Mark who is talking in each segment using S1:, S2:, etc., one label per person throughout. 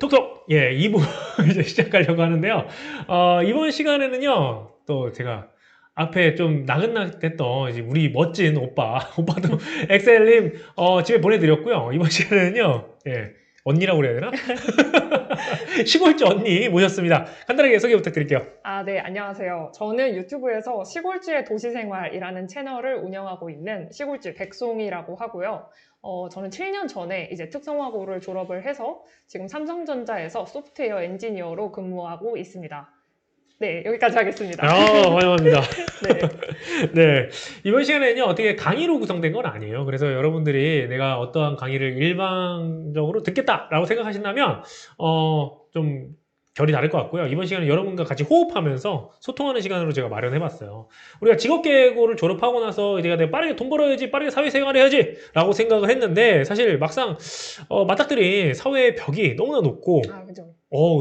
S1: 톡톡! 예, 2부 이제 시작하려고 하는데요. 이번 시간에는요, 또 제가 앞에 좀 나긋나긋했던 이제 우리 멋진 오빠도 엑셀님, 집에 보내드렸고요. 이번 시간에는요, 예, 언니라고 그래야 되나? 시골주 언니 모셨습니다. 간단하게 소개 부탁드릴게요.
S2: 네, 안녕하세요. 저는 유튜브에서 시골주의 도시생활이라는 채널을 운영하고 있는 시골주 백송이라고 하고요. 저는 7년 전에 이제 특성화고를 졸업을 해서 지금 삼성전자에서 소프트웨어 엔지니어로 근무하고 있습니다. 네, 여기까지 하겠습니다.
S1: 환영합니다.
S2: 네.
S1: 네. 이번 시간에는요, 어떻게 강의로 구성된 건 아니에요. 그래서 여러분들이 내가 어떠한 강의를 일방적으로 듣겠다라고 생각하신다면, 좀 결이 다를 것 같고요. 이번 시간은 여러분과 같이 호흡하면서 소통하는 시간으로 제가 마련해봤어요. 우리가 직업계고를 졸업하고 나서 이제 내가 빠르게 돈 벌어야지, 빠르게 사회생활 해야지 라고 생각을 했는데, 사실 막상, 맞닥뜨린 사회의 벽이 너무나 높고,
S2: 그죠.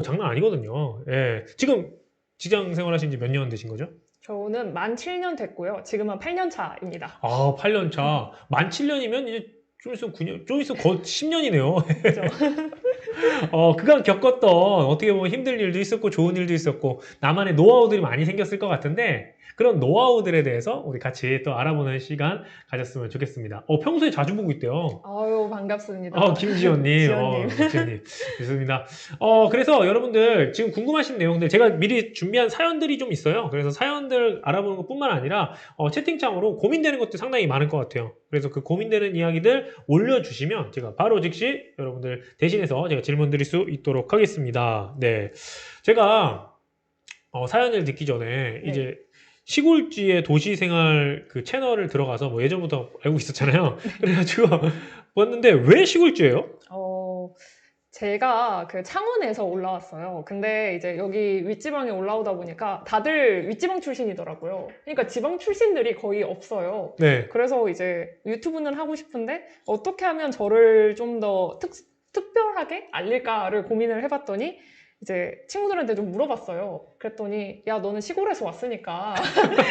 S1: 장난 아니거든요. 예. 지금 직장 생활하신 지 몇 년 되신 거죠?
S2: 저는 만 7년 됐고요. 지금은 8년 차입니다.
S1: 8년 차. 만 7년이면 이제 좀 있으면 9년, 좀 있으면 곧 10년이네요.
S2: 그죠.
S1: 그간 겪었던 어떻게 보면 힘든 일도 있었고 좋은 일도 있었고 나만의 노하우들이 많이 생겼을 것 같은데 그런 노하우들에 대해서 우리 같이 또 알아보는 시간 가졌으면 좋겠습니다. 평소에 자주 보고 있대요.
S2: 아유, 반갑습니다.
S1: 김지연님.
S2: 지연님.
S1: 지연님. 좋습니다. 그래서 여러분들 지금 궁금하신 내용들 제가 미리 준비한 사연들이 좀 있어요. 그래서 사연들 알아보는 것 뿐만 아니라 채팅창으로 고민되는 것도 상당히 많을 것 같아요. 그래서 그 고민되는 이야기들 올려주시면 제가 바로 즉시 여러분들 대신해서 제가 질문 드릴 수 있도록 하겠습니다. 네. 제가 사연을 듣기 전에
S2: 네.
S1: 이제 시골지의 도시생활 그 채널을 들어가서 뭐 예전부터 알고 있었잖아요. 그래가지고 봤는데 왜 시골지예요?
S2: 제가 그 창원에서 올라왔어요. 근데 이제 여기 윗지방에 올라오다 보니까 다들 윗지방 출신이더라고요. 그러니까 지방 출신들이 거의 없어요.
S1: 네.
S2: 그래서 이제 유튜브는 하고 싶은데 어떻게 하면 저를 좀 더 특별하게 알릴까를 고민을 해봤더니 이제 친구들한테 좀 물어봤어요. 그랬더니 야, 너는 시골에서 왔으니까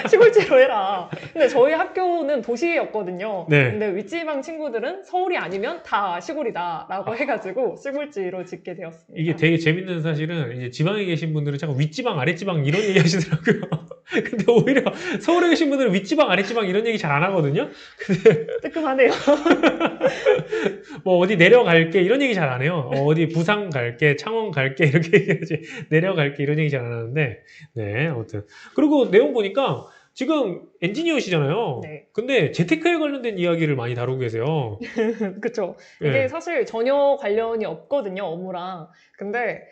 S2: 시골지로 해라. 근데 저희 학교는 도시였거든요.
S1: 네.
S2: 근데 윗지방 친구들은 서울이 아니면 다 시골이다라고 해가지고 시골지로 짓게 되었습니다.
S1: 이게 되게 재밌는 사실은 이제 지방에 계신 분들은 자꾸 윗지방, 아랫지방 이런 얘기 하시더라고요. 근데 오히려 서울에 계신 분들은 윗지방, 아랫지방 이런 얘기 잘 안 하거든요. 근데
S2: 뜨끔하네요.
S1: 뭐 어디 내려갈게 이런 얘기 잘 안 해요. 어디 부산 갈게, 창원 갈게 이렇게 얘기하지 내려갈게 이런 얘기 잘 안 하는데 네, 아무튼 그리고 내용 보니까 지금 엔지니어시잖아요.
S2: 네.
S1: 근데 재테크에 관련된 이야기를 많이 다루고 계세요.
S2: 그쵸.
S1: 네.
S2: 이게 사실 전혀 관련이 없거든요, 업무랑. 근데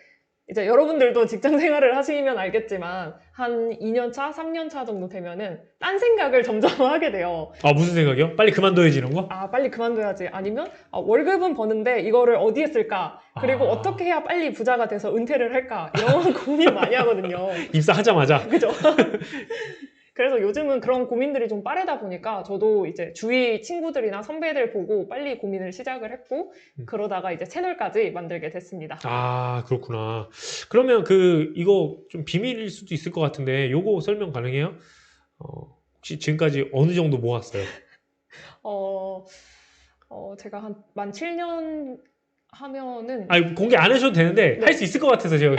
S2: 이제 여러분들도 직장 생활을 하시면 알겠지만 한 2년 차, 3년 차 정도 되면은 딴 생각을 점점 하게 돼요.
S1: 무슨 생각이요? 빨리 그만둬야지 이런 거?
S2: 빨리 그만둬야지. 아니면 월급은 버는데 이거를 어디에 쓸까? 그리고 어떻게 해야 빨리 부자가 돼서 은퇴를 할까? 이런 고민 많이 하거든요.
S1: 입사하자마자.
S2: 그죠? 그래서 요즘은 그런 고민들이 좀 빠르다 보니까 저도 이제 주위 친구들이나 선배들 보고 빨리 고민을 시작을 했고 그러다가 이제 채널까지 만들게 됐습니다.
S1: 그렇구나. 그러면 이거 좀 비밀일 수도 있을 것 같은데 요거 설명 가능해요? 혹시 지금까지 어느 정도 모았어요?
S2: 제가 한 만 7년 하면은
S1: 공개 안 하셔도 되는데
S2: 네.
S1: 할 수 있을 것 같아서 제가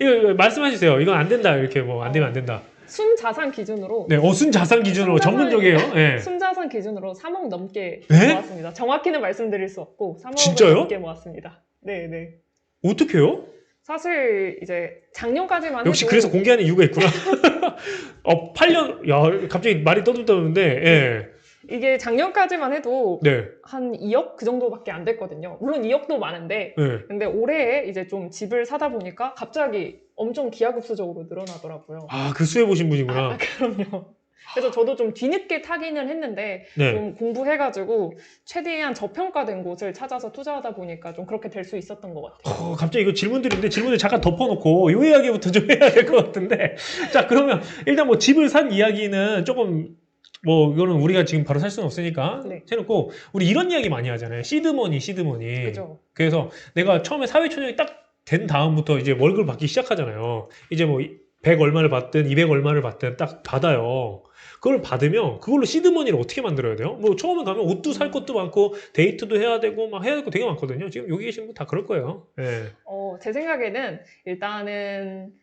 S1: 이거 말씀하셔주세요. 이건 안 된다 이렇게 뭐 안 되면 안 된다.
S2: 순자산 기준으로
S1: 네, 순자산 기준으로 전문적이에요. 네.
S2: 순자산 기준으로 3억 넘게
S1: 네?
S2: 모았습니다. 정확히는 말씀드릴 수 없고 3억
S1: 진짜요?
S2: 넘게 모았습니다. 네, 네.
S1: 어떻게 해요?
S2: 사실 이제 작년까지만
S1: 역시
S2: 해도
S1: 그래서 공개하는 이유가 있구나. 8년, 야, 갑자기 말이 떠들떠는데, 예.
S2: 이게 작년까지만 해도
S1: 네.
S2: 한 2억 그 정도밖에 안 됐거든요. 물론 2억도 많은데
S1: 네.
S2: 근데 올해에 이제 좀 집을 사다 보니까 갑자기 엄청 기하급수적으로 늘어나더라고요.
S1: 그 수해 보신 분이구나.
S2: 그럼요. 그래서 저도 좀 뒤늦게 타기는 했는데
S1: 네.
S2: 좀 공부해가지고 최대한 저평가된 곳을 찾아서 투자하다 보니까 좀 그렇게 될 수 있었던 것 같아요.
S1: 갑자기 이거 질문들인데 질문을 잠깐 덮어놓고 요 이야기부터 좀 해야 될 것 같은데 자 그러면 일단 뭐 집을 산 이야기는 조금 뭐 이거는 우리가 지금 바로 살 수는 없으니까
S2: 네.
S1: 해놓고 우리 이런 이야기 많이 하잖아요. 시드머니.
S2: 그죠.
S1: 그래서 내가 처음에 사회초년이 딱 된 다음부터 이제 월급을 받기 시작하잖아요. 이제 뭐 100 얼마를 받든 200 얼마를 받든 딱 받아요. 그걸 받으면 그걸로 시드머니를 어떻게 만들어야 돼요? 뭐 처음에 가면 옷도 살 것도 많고 데이트도 해야 되고 막 해야 될 거 되게 많거든요. 지금 여기 계신 분 다 그럴 거예요. 예.
S2: 제 생각에는 일단은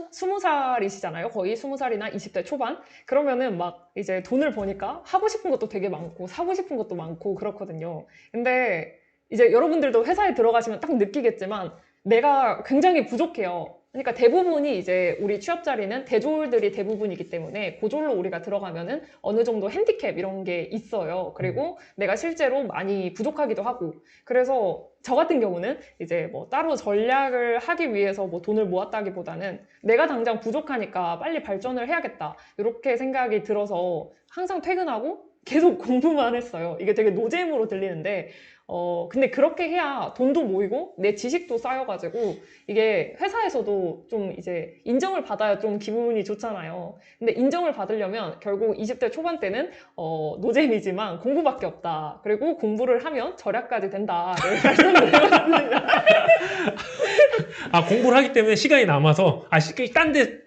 S2: 스무 살이시잖아요. 거의 20살이나 20대 초반. 그러면은 막 이제 돈을 버니까 하고 싶은 것도 되게 많고 사고 싶은 것도 많고 그렇거든요. 근데 이제 여러분들도 회사에 들어가시면 딱 느끼겠지만 내가 굉장히 부족해요. 그러니까 대부분이 이제 우리 취업 자리는 대졸들이 대부분이기 때문에 고졸로 우리가 들어가면은 어느 정도 핸디캡 이런 게 있어요. 그리고 내가 실제로 많이 부족하기도 하고. 그래서 저 같은 경우는 이제 뭐 따로 전략을 하기 위해서 뭐 돈을 모았다기보다는 내가 당장 부족하니까 빨리 발전을 해야겠다. 이렇게 생각이 들어서 항상 퇴근하고 계속 공부만 했어요. 이게 되게 노잼으로 들리는데 근데 그렇게 해야 돈도 모이고 내 지식도 쌓여가지고 이게 회사에서도 좀 이제 인정을 받아야 좀 기분이 좋잖아요. 근데 인정을 받으려면 결국 20대 초반 때는 노잼이지만 공부밖에 없다. 그리고 공부를 하면 절약까지 된다. 말씀을 드렸습니다.
S1: 아, 공부를 하기 때문에 시간이 남아서 딴 데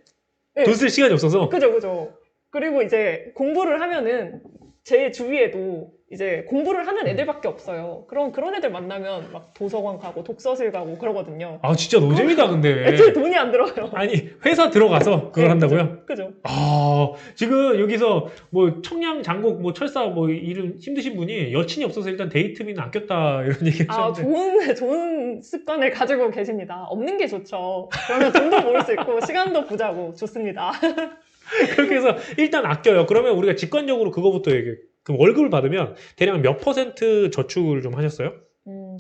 S1: 돈 쓸 시간이 없어서
S2: 그죠. 그리고 이제 공부를 하면은 제 주위에도 이제 공부를 하는 애들밖에 없어요. 그럼 그런 애들 만나면 막 도서관 가고 독서실 가고 그러거든요.
S1: 아, 진짜 노잼이다 근데.
S2: 애초에 돈이 안 들어요.
S1: 아니, 회사 들어가서 그걸
S2: 네,
S1: 한다고요?
S2: 그죠.
S1: 아, 지금 여기서 뭐 청량, 장곡, 뭐 철사 뭐 일은 힘드신 분이 여친이 없어서 일단 데이트비는 아꼈다 이런 얘기 하셨는데.
S2: 좋은 습관을 가지고 계십니다. 없는 게 좋죠. 그러면 돈도 모을 수 있고 시간도 부자고 좋습니다.
S1: 그렇게 해서 일단 아껴요. 그러면 우리가 직관적으로 그거부터 얘기해. 그럼 월급을 받으면 대략 몇 % 저축을 좀 하셨어요?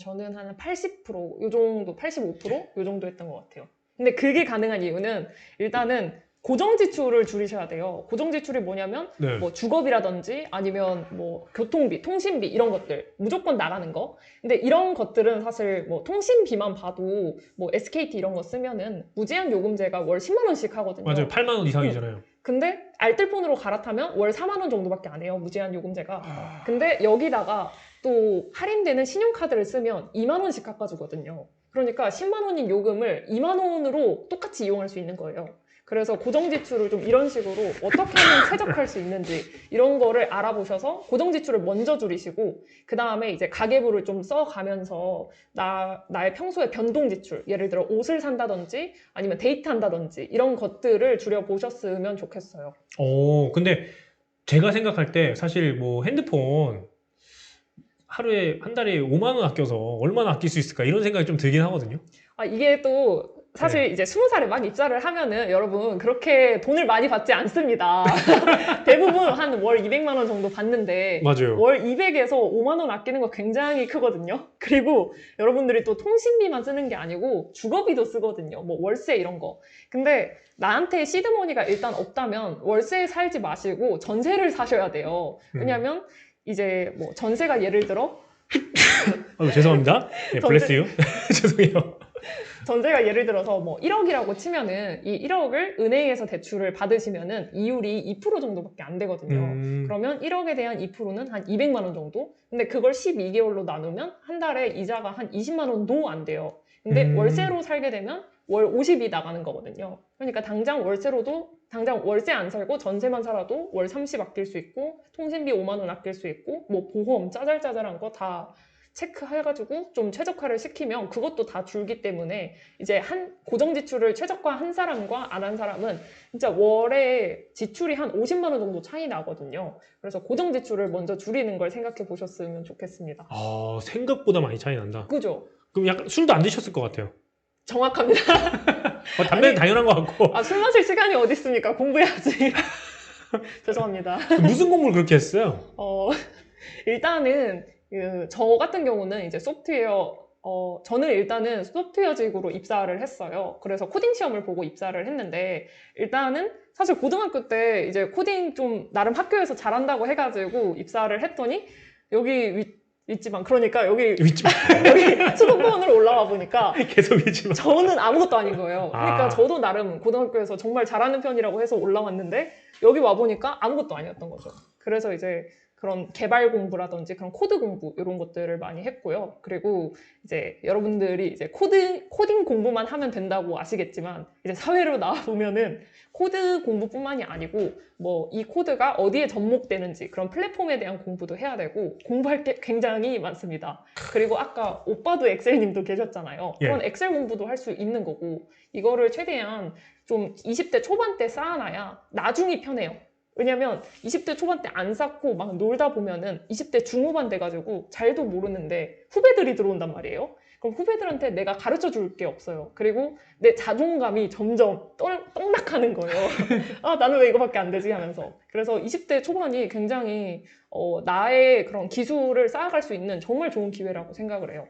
S2: 저는 한 80%, 요 정도, 85%? 요 정도 했던 것 같아요. 근데 그게 가능한 이유는 일단은 고정 지출을 줄이셔야 돼요. 고정 지출이 뭐냐면
S1: 네.
S2: 뭐 주거비라든지 아니면 뭐 교통비, 통신비 이런 것들 무조건 나가는 거. 근데 이런 것들은 사실 뭐 통신비만 봐도 뭐 SKT 이런 거 쓰면은 무제한 요금제가 월 10만 원씩 하거든요.
S1: 맞아요. 8만 원 이상이잖아요.
S2: 근데 알뜰폰으로 갈아타면 월 4만 원 정도밖에 안 해요. 무제한 요금제가. 근데 여기다가 또 할인되는 신용카드를 쓰면 2만 원씩 깎아주거든요. 그러니까 10만 원인 요금을 2만 원으로 똑같이 이용할 수 있는 거예요. 그래서 고정 지출을 좀 이런 식으로 어떻게 하면 최적화할 수 있는지 이런 거를 알아보셔서 고정 지출을 먼저 줄이시고 그 다음에 이제 가계부를 좀 써가면서 나의 평소에 변동 지출, 예를 들어 옷을 산다든지 아니면 데이트한다든지 이런 것들을 줄여보셨으면 좋겠어요.
S1: 근데 제가 생각할 때 사실 뭐 핸드폰 하루에 한 달에 5만 원 아껴서 얼마나 아낄 수 있을까 이런 생각이 좀 들긴 하거든요.
S2: 이게 또 사실 이제 20살에 막 입사를 하면은 여러분 그렇게 돈을 많이 받지 않습니다. 대부분 한 월 200만 원 정도 받는데
S1: 맞아요.
S2: 월 200에서 5만 원 아끼는 거 굉장히 크거든요. 그리고 여러분들이 또 통신비만 쓰는 게 아니고 주거비도 쓰거든요. 뭐 월세 이런 거. 근데 나한테 시드머니가 일단 없다면 월세에 살지 마시고 전세를 사셔야 돼요. 왜냐면 이제 뭐 전세가 예를 들어
S1: 죄송합니다. 네, 블레스 유. 죄송해요.
S2: 전세가 예를 들어서 뭐 1억이라고 치면은 이 1억을 은행에서 대출을 받으시면은 이율이 2% 정도밖에 안 되거든요. 그러면 1억에 대한 2%는 한 200만 원 정도? 근데 그걸 12개월로 나누면 한 달에 이자가 한 20만 원도 안 돼요. 근데 월세로 살게 되면 월 50이 나가는 거거든요. 그러니까 당장 월세 안 살고 전세만 살아도 월 30 아낄 수 있고 통신비 5만 원 아낄 수 있고 뭐 보험 짜잘짜잘한 거 다 체크해가지고 좀 최적화를 시키면 그것도 다 줄기 때문에 이제 한 고정 지출을 최적화한 사람과 안 한 사람은 진짜 월에 지출이 한 50만 원 정도 차이 나거든요. 그래서 고정 지출을 먼저 줄이는 걸 생각해 보셨으면 좋겠습니다.
S1: 생각보다 많이 차이 난다.
S2: 그죠?
S1: 그럼 약간 술도 안 드셨을 것 같아요.
S2: 정확합니다.
S1: 담배는 당연한 것 같고.
S2: 술 마실 시간이 어디 있습니까? 공부해야지. 죄송합니다.
S1: 무슨 공부를 그렇게 했어요?
S2: 일단은 저 같은 경우는 이제 저는 일단은 소프트웨어직으로 입사를 했어요. 그래서 코딩 시험을 보고 입사를 했는데 일단은 사실 고등학교 때 이제 코딩 좀 나름 학교에서 잘한다고 해가지고 입사를 했더니 여기 윗지방 그러니까 여기 수도권으로 올라와 보니까
S1: 계속 윗지방
S2: 저는 아무것도 아닌 거예요. 그러니까 저도 나름 고등학교에서 정말 잘하는 편이라고 해서 올라왔는데 여기 와 보니까 아무것도 아니었던 거죠. 그래서 이제 그런 개발 공부라든지 그런 코드 공부 이런 것들을 많이 했고요. 그리고 이제 여러분들이 이제 코딩 공부만 하면 된다고 아시겠지만 이제 사회로 나와 보면은 코드 공부뿐만이 아니고 뭐 이 코드가 어디에 접목되는지 그런 플랫폼에 대한 공부도 해야 되고 공부할 게 굉장히 많습니다. 그리고 아까 오빠도 엑셀님도 계셨잖아요.
S1: 예.
S2: 그런 엑셀 공부도 할 수 있는 거고 이거를 최대한 좀 20대 초반 때 쌓아놔야 나중이 편해요. 왜냐면 20대 초반 때 안 쌓고 막 놀다 보면은 20대 중후반 돼가지고 잘도 모르는데 후배들이 들어온단 말이에요. 그럼 후배들한테 내가 가르쳐 줄 게 없어요. 그리고 내 자존감이 점점 떡락하는 거예요. 아, 나는 왜 이거밖에 안 되지 하면서. 그래서 20대 초반이 굉장히 나의 그런 기술을 쌓아갈 수 있는 정말 좋은 기회라고 생각을 해요.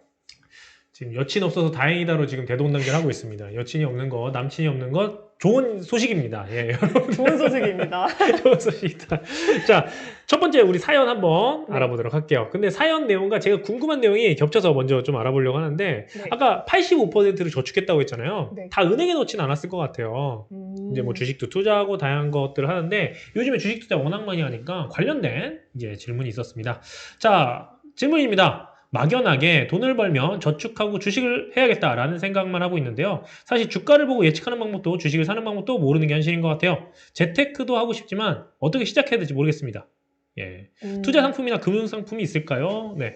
S1: 지금 여친 없어서 다행이다로 지금 대동단결하고 있습니다. 여친이 없는 것, 남친이 없는 것 좋은 소식입니다. 예,
S2: 좋은 소식입니다.
S1: 좋은 소식이다. 자, 첫 번째 우리 사연 한번
S2: 네.
S1: 알아보도록 할게요. 근데 사연 내용과 제가 궁금한 내용이 겹쳐서 먼저 좀 알아보려고 하는데
S2: 네.
S1: 아까 85%를 저축했다고 했잖아요.
S2: 네.
S1: 다 은행에 넣지는 않았을 것 같아요. 이제 뭐 주식도 투자하고 다양한 것들을 하는데 요즘에 주식 투자 워낙 많이 하니까 관련된 이제 질문이 있었습니다. 자, 질문입니다. 막연하게 돈을 벌면 저축하고 주식을 해야겠다라는 생각만 하고 있는데요. 사실 주가를 보고 예측하는 방법도 주식을 사는 방법도 모르는 게 현실인 것 같아요. 재테크도 하고 싶지만 어떻게 시작해야 될지 모르겠습니다. 예. 투자 상품이나 금융 상품이 있을까요? 네.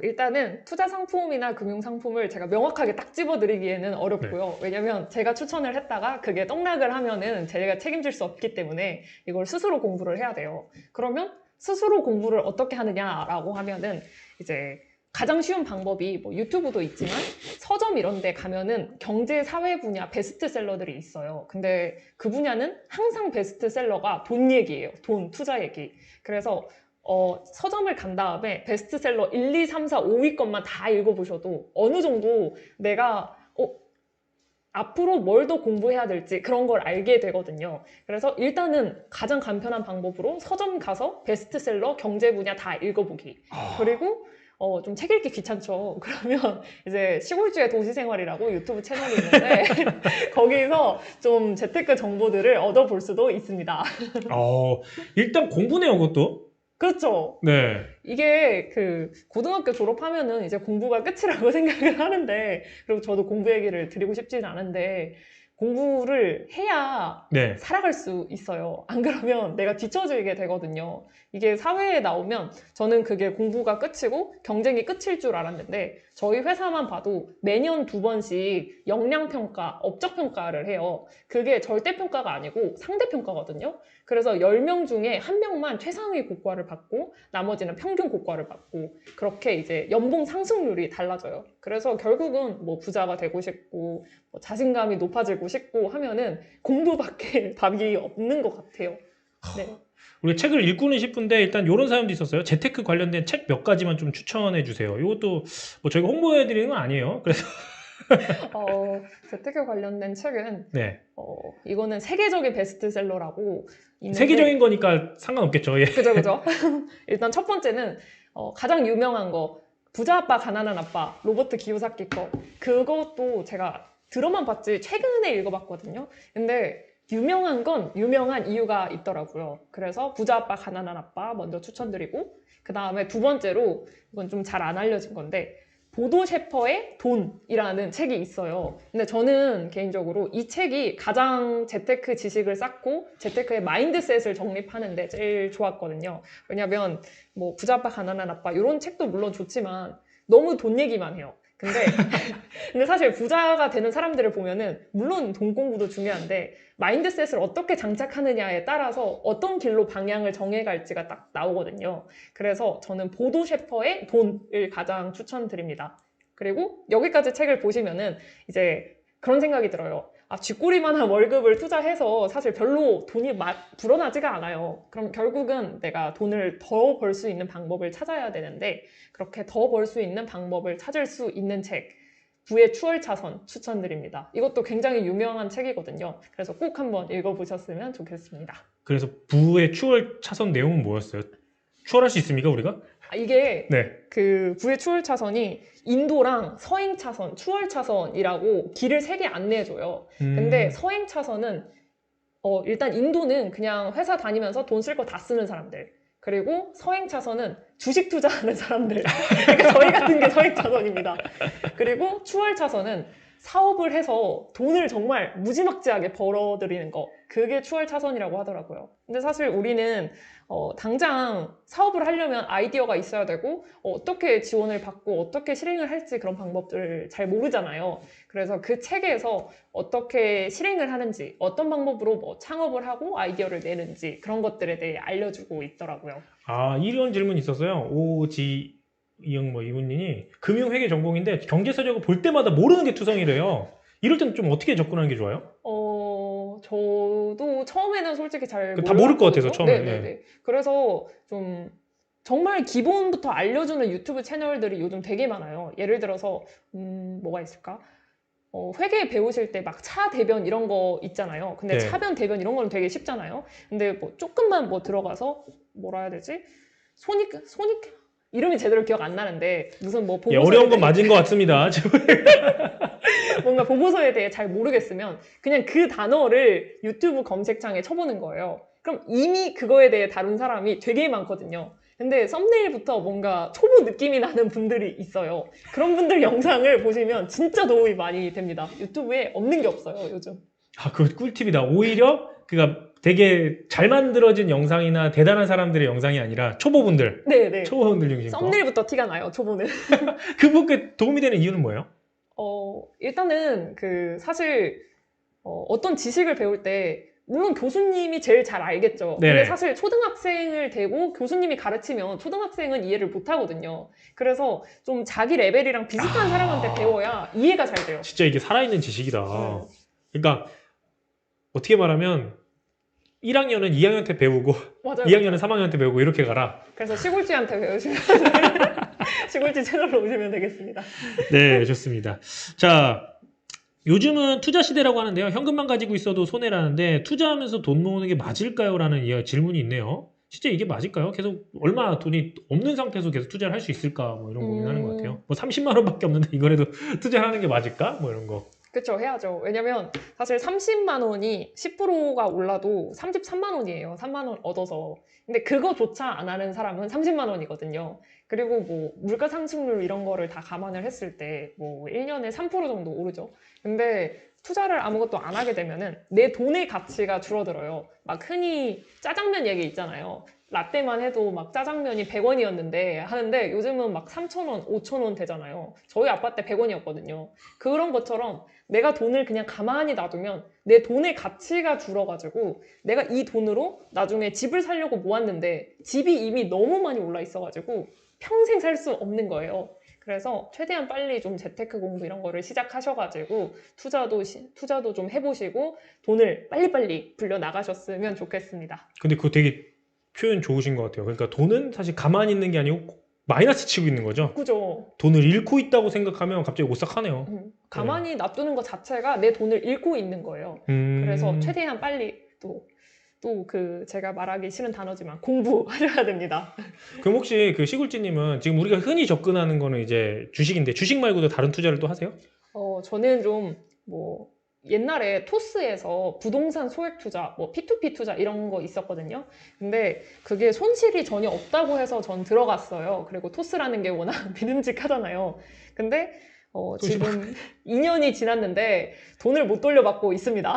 S2: 일단은 투자 상품이나 금융 상품을 제가 명확하게 딱 집어드리기에는 어렵고요. 왜냐면 제가 추천을 했다가 그게 떡락을 하면은 제가 책임질 수 없기 때문에 이걸 스스로 공부를 해야 돼요. 그러면 스스로 공부를 어떻게 하느냐라고 하면은 이제 가장 쉬운 방법이 뭐 유튜브도 있지만 서점 이런 데 가면은 경제 사회 분야 베스트셀러들이 있어요. 근데 그 분야는 항상 베스트셀러가 돈 얘기예요. 돈, 투자 얘기. 그래서 서점을 간 다음에 베스트셀러 1, 2, 3, 4, 5위 것만 다 읽어보셔도 어느 정도 내가 앞으로 뭘 더 공부해야 될지 그런 걸 알게 되거든요. 그래서 일단은 가장 간편한 방법으로 서점 가서 베스트셀러 경제 분야 다 읽어보기. 그리고 좀 책 읽기 귀찮죠. 그러면 이제 시골주의 도시생활이라고 유튜브 채널이 있는데 거기서 좀 재테크 정보들을 얻어볼 수도 있습니다.
S1: 일단 공부네요, 그것도.
S2: 그렇죠.
S1: 네.
S2: 이게 그 고등학교 졸업하면은 이제 공부가 끝이라고 생각을 하는데 그리고 저도 공부 얘기를 드리고 싶지는 않은데 공부를 해야
S1: 네.
S2: 살아갈 수 있어요. 안 그러면 내가 뒤처지게 되거든요. 이게 사회에 나오면 저는 그게 공부가 끝이고 경쟁이 끝일 줄 알았는데 저희 회사만 봐도 매년 2번씩 역량평가, 업적평가를 해요. 그게 절대평가가 아니고 상대평가거든요. 그래서 10명 중에 1명만 최상위 고과를 받고 나머지는 평균 고과를 받고 그렇게 이제 연봉 상승률이 달라져요. 그래서 결국은 뭐 부자가 되고 싶고 뭐 자신감이 높아지고 싶고 하면은 공부밖에 답이 없는 것 같아요. 네.
S1: 우리 책을 읽고는 싶은데 일단 이런 사연도 있었어요. 재테크 관련된 책 몇 가지만 좀 추천해 주세요. 이것도 뭐 저희가 홍보해 드리는 건 아니에요. 그래서
S2: 재테크 관련된 책은
S1: 네.
S2: 이거는 세계적인 베스트셀러라고 있는데
S1: 세계적인 거니까 상관없겠죠. 예.
S2: 그죠. 일단 첫 번째는 가장 유명한 거 부자 아빠 가난한 아빠 로버트 기요사키 거 그것도 제가 들어만 봤지 최근에 읽어봤거든요. 근데 유명한 건 유명한 이유가 있더라고요. 그래서 부자 아빠 가난한 아빠 먼저 추천드리고 그 다음에 두 번째로 이건 좀 잘 안 알려진 건데 보도 셰퍼의 돈이라는 책이 있어요. 근데 저는 개인적으로 이 책이 가장 재테크 지식을 쌓고 재테크의 마인드셋을 정립하는데 제일 좋았거든요. 왜냐면 뭐 부자 아빠 가난한 아빠 이런 책도 물론 좋지만 너무 돈 얘기만 해요. 근데 사실 부자가 되는 사람들을 보면은 물론 돈 공부도 중요한데 마인드셋을 어떻게 장착하느냐에 따라서 어떤 길로 방향을 정해갈지가 딱 나오거든요. 그래서 저는 보도 셰퍼의 돈을 가장 추천드립니다. 그리고 여기까지 책을 보시면은 이제 그런 생각이 들어요. 쥐꼬리만한 월급을 투자해서 사실 별로 돈이 불어나지가 않아요. 그럼 결국은 내가 돈을 더 벌 수 있는 방법을 찾아야 되는데 그렇게 더 벌 수 있는 방법을 찾을 수 있는 책 부의 추월차선 추천드립니다. 이것도 굉장히 유명한 책이거든요. 그래서 꼭 한번 읽어보셨으면 좋겠습니다.
S1: 그래서 부의 추월 차선 내용은 뭐였어요? 추월할 수 있습니까, 우리가?
S2: 이게
S1: 네.
S2: 그 부의 추월차선이 인도랑 서행차선, 추월차선이라고 길을 3개 안내해줘요. 근데 서행차선은 일단 인도는 그냥 회사 다니면서 돈 쓸 거 다 쓰는 사람들. 그리고 서행 차선은 주식 투자하는 사람들. 그러니까 저희 같은 게 서행 차선입니다. 그리고 추월 차선은 사업을 해서 돈을 정말 무지막지하게 벌어들이는 거. 그게 추월 차선이라고 하더라고요. 근데 사실 우리는 당장 사업을 하려면 아이디어가 있어야 되고 어떻게 지원을 받고 어떻게 실행을 할지 그런 방법들을 잘 모르잖아요. 그래서 그 책에서 어떻게 실행을 하는지, 어떤 방법으로 뭐 창업을 하고 아이디어를 내는지 그런 것들에 대해 알려주고 있더라고요.
S1: 아, 이런 질문이 있었어요. 이영 뭐 이분님이 금융회계 전공인데 경제서적을 볼 때마다 모르는 게 투성이래요. 이럴 때는 좀 어떻게 접근하는 게 좋아요?
S2: 저도 처음에는 솔직히 잘
S1: 다 모를 것 같아서
S2: 몰랐거든요.
S1: 처음에.
S2: 네네네. 그래서 좀 정말 기본부터 알려주는 유튜브 채널들이 요즘 되게 많아요. 예를 들어서 뭐가 있을까? 회계 배우실 때 막 차 대변 이런 거 있잖아요. 근데
S1: 네.
S2: 차변 대변 이런 거는 되게 쉽잖아요. 근데 뭐 조금만 뭐 들어가서 뭐라 해야 되지? 손익 이름이 제대로 기억 안 나는데 무슨 뭐
S1: 예,
S2: 보고서에
S1: 어려운 건
S2: 대해
S1: 맞은 것 같습니다.
S2: 뭔가 보고서에 대해 잘 모르겠으면 그냥 그 단어를 유튜브 검색창에 쳐보는 거예요. 그럼 이미 그거에 대해 다룬 사람이 되게 많거든요. 근데 썸네일부터 뭔가 초보 느낌이 나는 분들이 있어요. 그런 분들 영상을 보시면 진짜 도움이 많이 됩니다. 유튜브에 없는 게 없어요, 요즘.
S1: 아, 그 꿀팁이다. 오히려 그가 되게 잘 만들어진 영상이나 대단한 사람들의 영상이 아니라 초보분들
S2: 네네.
S1: 중심 거.
S2: 썸네일부터 티가 나요, 초보는.
S1: 그분께 도움이 되는 이유는 뭐예요?
S2: 일단은 사실 어떤 지식을 배울 때 물론 교수님이 제일 잘 알겠죠.
S1: 네네.
S2: 근데 사실 초등학생을 대고 교수님이 가르치면 초등학생은 이해를 못 하거든요. 그래서 좀 자기 레벨이랑 비슷한 사람한테 배워야 이해가 잘 돼요.
S1: 진짜 이게 살아있는 지식이다.
S2: 네.
S1: 그러니까 어떻게 말하면 1학년은 2학년 때 배우고
S2: 맞아요.
S1: 2학년은 3학년 때 배우고 이렇게 가라.
S2: 그래서 시골쥐한테 배우시면 시골쥐 채널로 오시면 되겠습니다.
S1: 네, 좋습니다. 자, 요즘은 투자 시대라고 하는데요. 현금만 가지고 있어도 손해라는데 투자하면서 돈 모으는 게 맞을까요? 라는 질문이 있네요. 진짜 이게 맞을까요? 계속 얼마 돈이 없는 상태에서 계속 투자를 할 수 있을까? 뭐 이런 고민하는 것 같아요. 뭐 30만 원밖에 없는데 이거라도 투자하는 게 맞을까? 뭐 이런 거.
S2: 그렇죠. 해야죠. 왜냐면 사실 30만 원이 10%가 올라도 33만 원이에요. 3만 원 얻어서. 근데 그거조차 안 하는 사람은 30만 원이거든요. 그리고 뭐 물가 상승률 이런 거를 다 감안을 했을 때 뭐 1년에 3% 정도 오르죠. 근데 투자를 아무것도 안 하게 되면은 내 돈의 가치가 줄어들어요. 막 흔히 짜장면 얘기 있잖아요. 라떼만 해도 막 짜장면이 100원이었는데 하는데 요즘은 막 3,000원, 5,000원 되잖아요. 저희 아빠 때 100원이었거든요. 그런 것처럼 내가 돈을 그냥 가만히 놔두면 내 돈의 가치가 줄어가지고 내가 이 돈으로 나중에 집을 사려고 모았는데 집이 이미 너무 많이 올라 있어가지고 평생 살 수 없는 거예요. 그래서 최대한 빨리 좀 재테크 공부 이런 거를 시작하셔가지고 투자도 좀 해보시고 돈을 빨리빨리 불려 나가셨으면 좋겠습니다.
S1: 근데 그거 되게 표현 좋으신 것 같아요. 그러니까 돈은 사실 가만히 있는 게 아니고 마이너스 치고 있는 거죠.
S2: 그죠?
S1: 돈을 잃고 있다고 생각하면 갑자기 오싹하네요.
S2: 가만히 놔두는 것 자체가 내 돈을 잃고 있는 거예요. 그래서 최대한 빨리 또 제가 말하기 싫은 단어지만 공부하셔야 됩니다.
S1: 그럼 혹시 그 시골지님은 지금 우리가 흔히 접근하는 거는 이제 주식인데 주식 말고도 다른 투자를 또 하세요?
S2: 저는 좀 뭐 옛날에 토스에서 부동산 소액 투자, 뭐 P2P 투자 이런 거 있었거든요. 근데 그게 손실이 전혀 없다고 해서 전 들어갔어요. 그리고 토스라는 게 워낙 믿음직하잖아요. 근데 지금 2년이 지났는데 돈을 못 돌려받고 있습니다.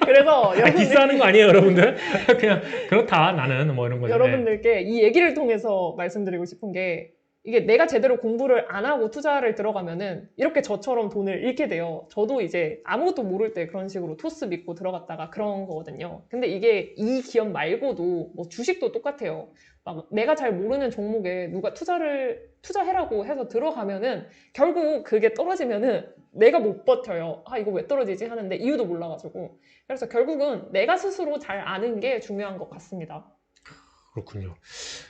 S2: 그래서
S1: 디스하는 거 아니에요, 여러분들? 그냥 그렇다 나는 뭐 이런 거죠.
S2: 여러분들께 이 얘기를 통해서 말씀드리고 싶은 게 이게 내가 제대로 공부를 안 하고 투자를 들어가면은 이렇게 저처럼 돈을 잃게 돼요. 저도 이제 아무것도 모를 때 그런 식으로 토스 믿고 들어갔다가 그런 거거든요. 근데 이게 이 기업 말고도 뭐 주식도 똑같아요. 막 내가 잘 모르는 종목에 누가 투자해라고 해서 들어가면은 결국 그게 떨어지면은 내가 못 버텨요. 아, 이거 왜 떨어지지? 하는데 이유도 몰라가지고. 그래서 결국은 내가 스스로 잘 아는 게 중요한 것 같습니다.
S1: 그렇군요.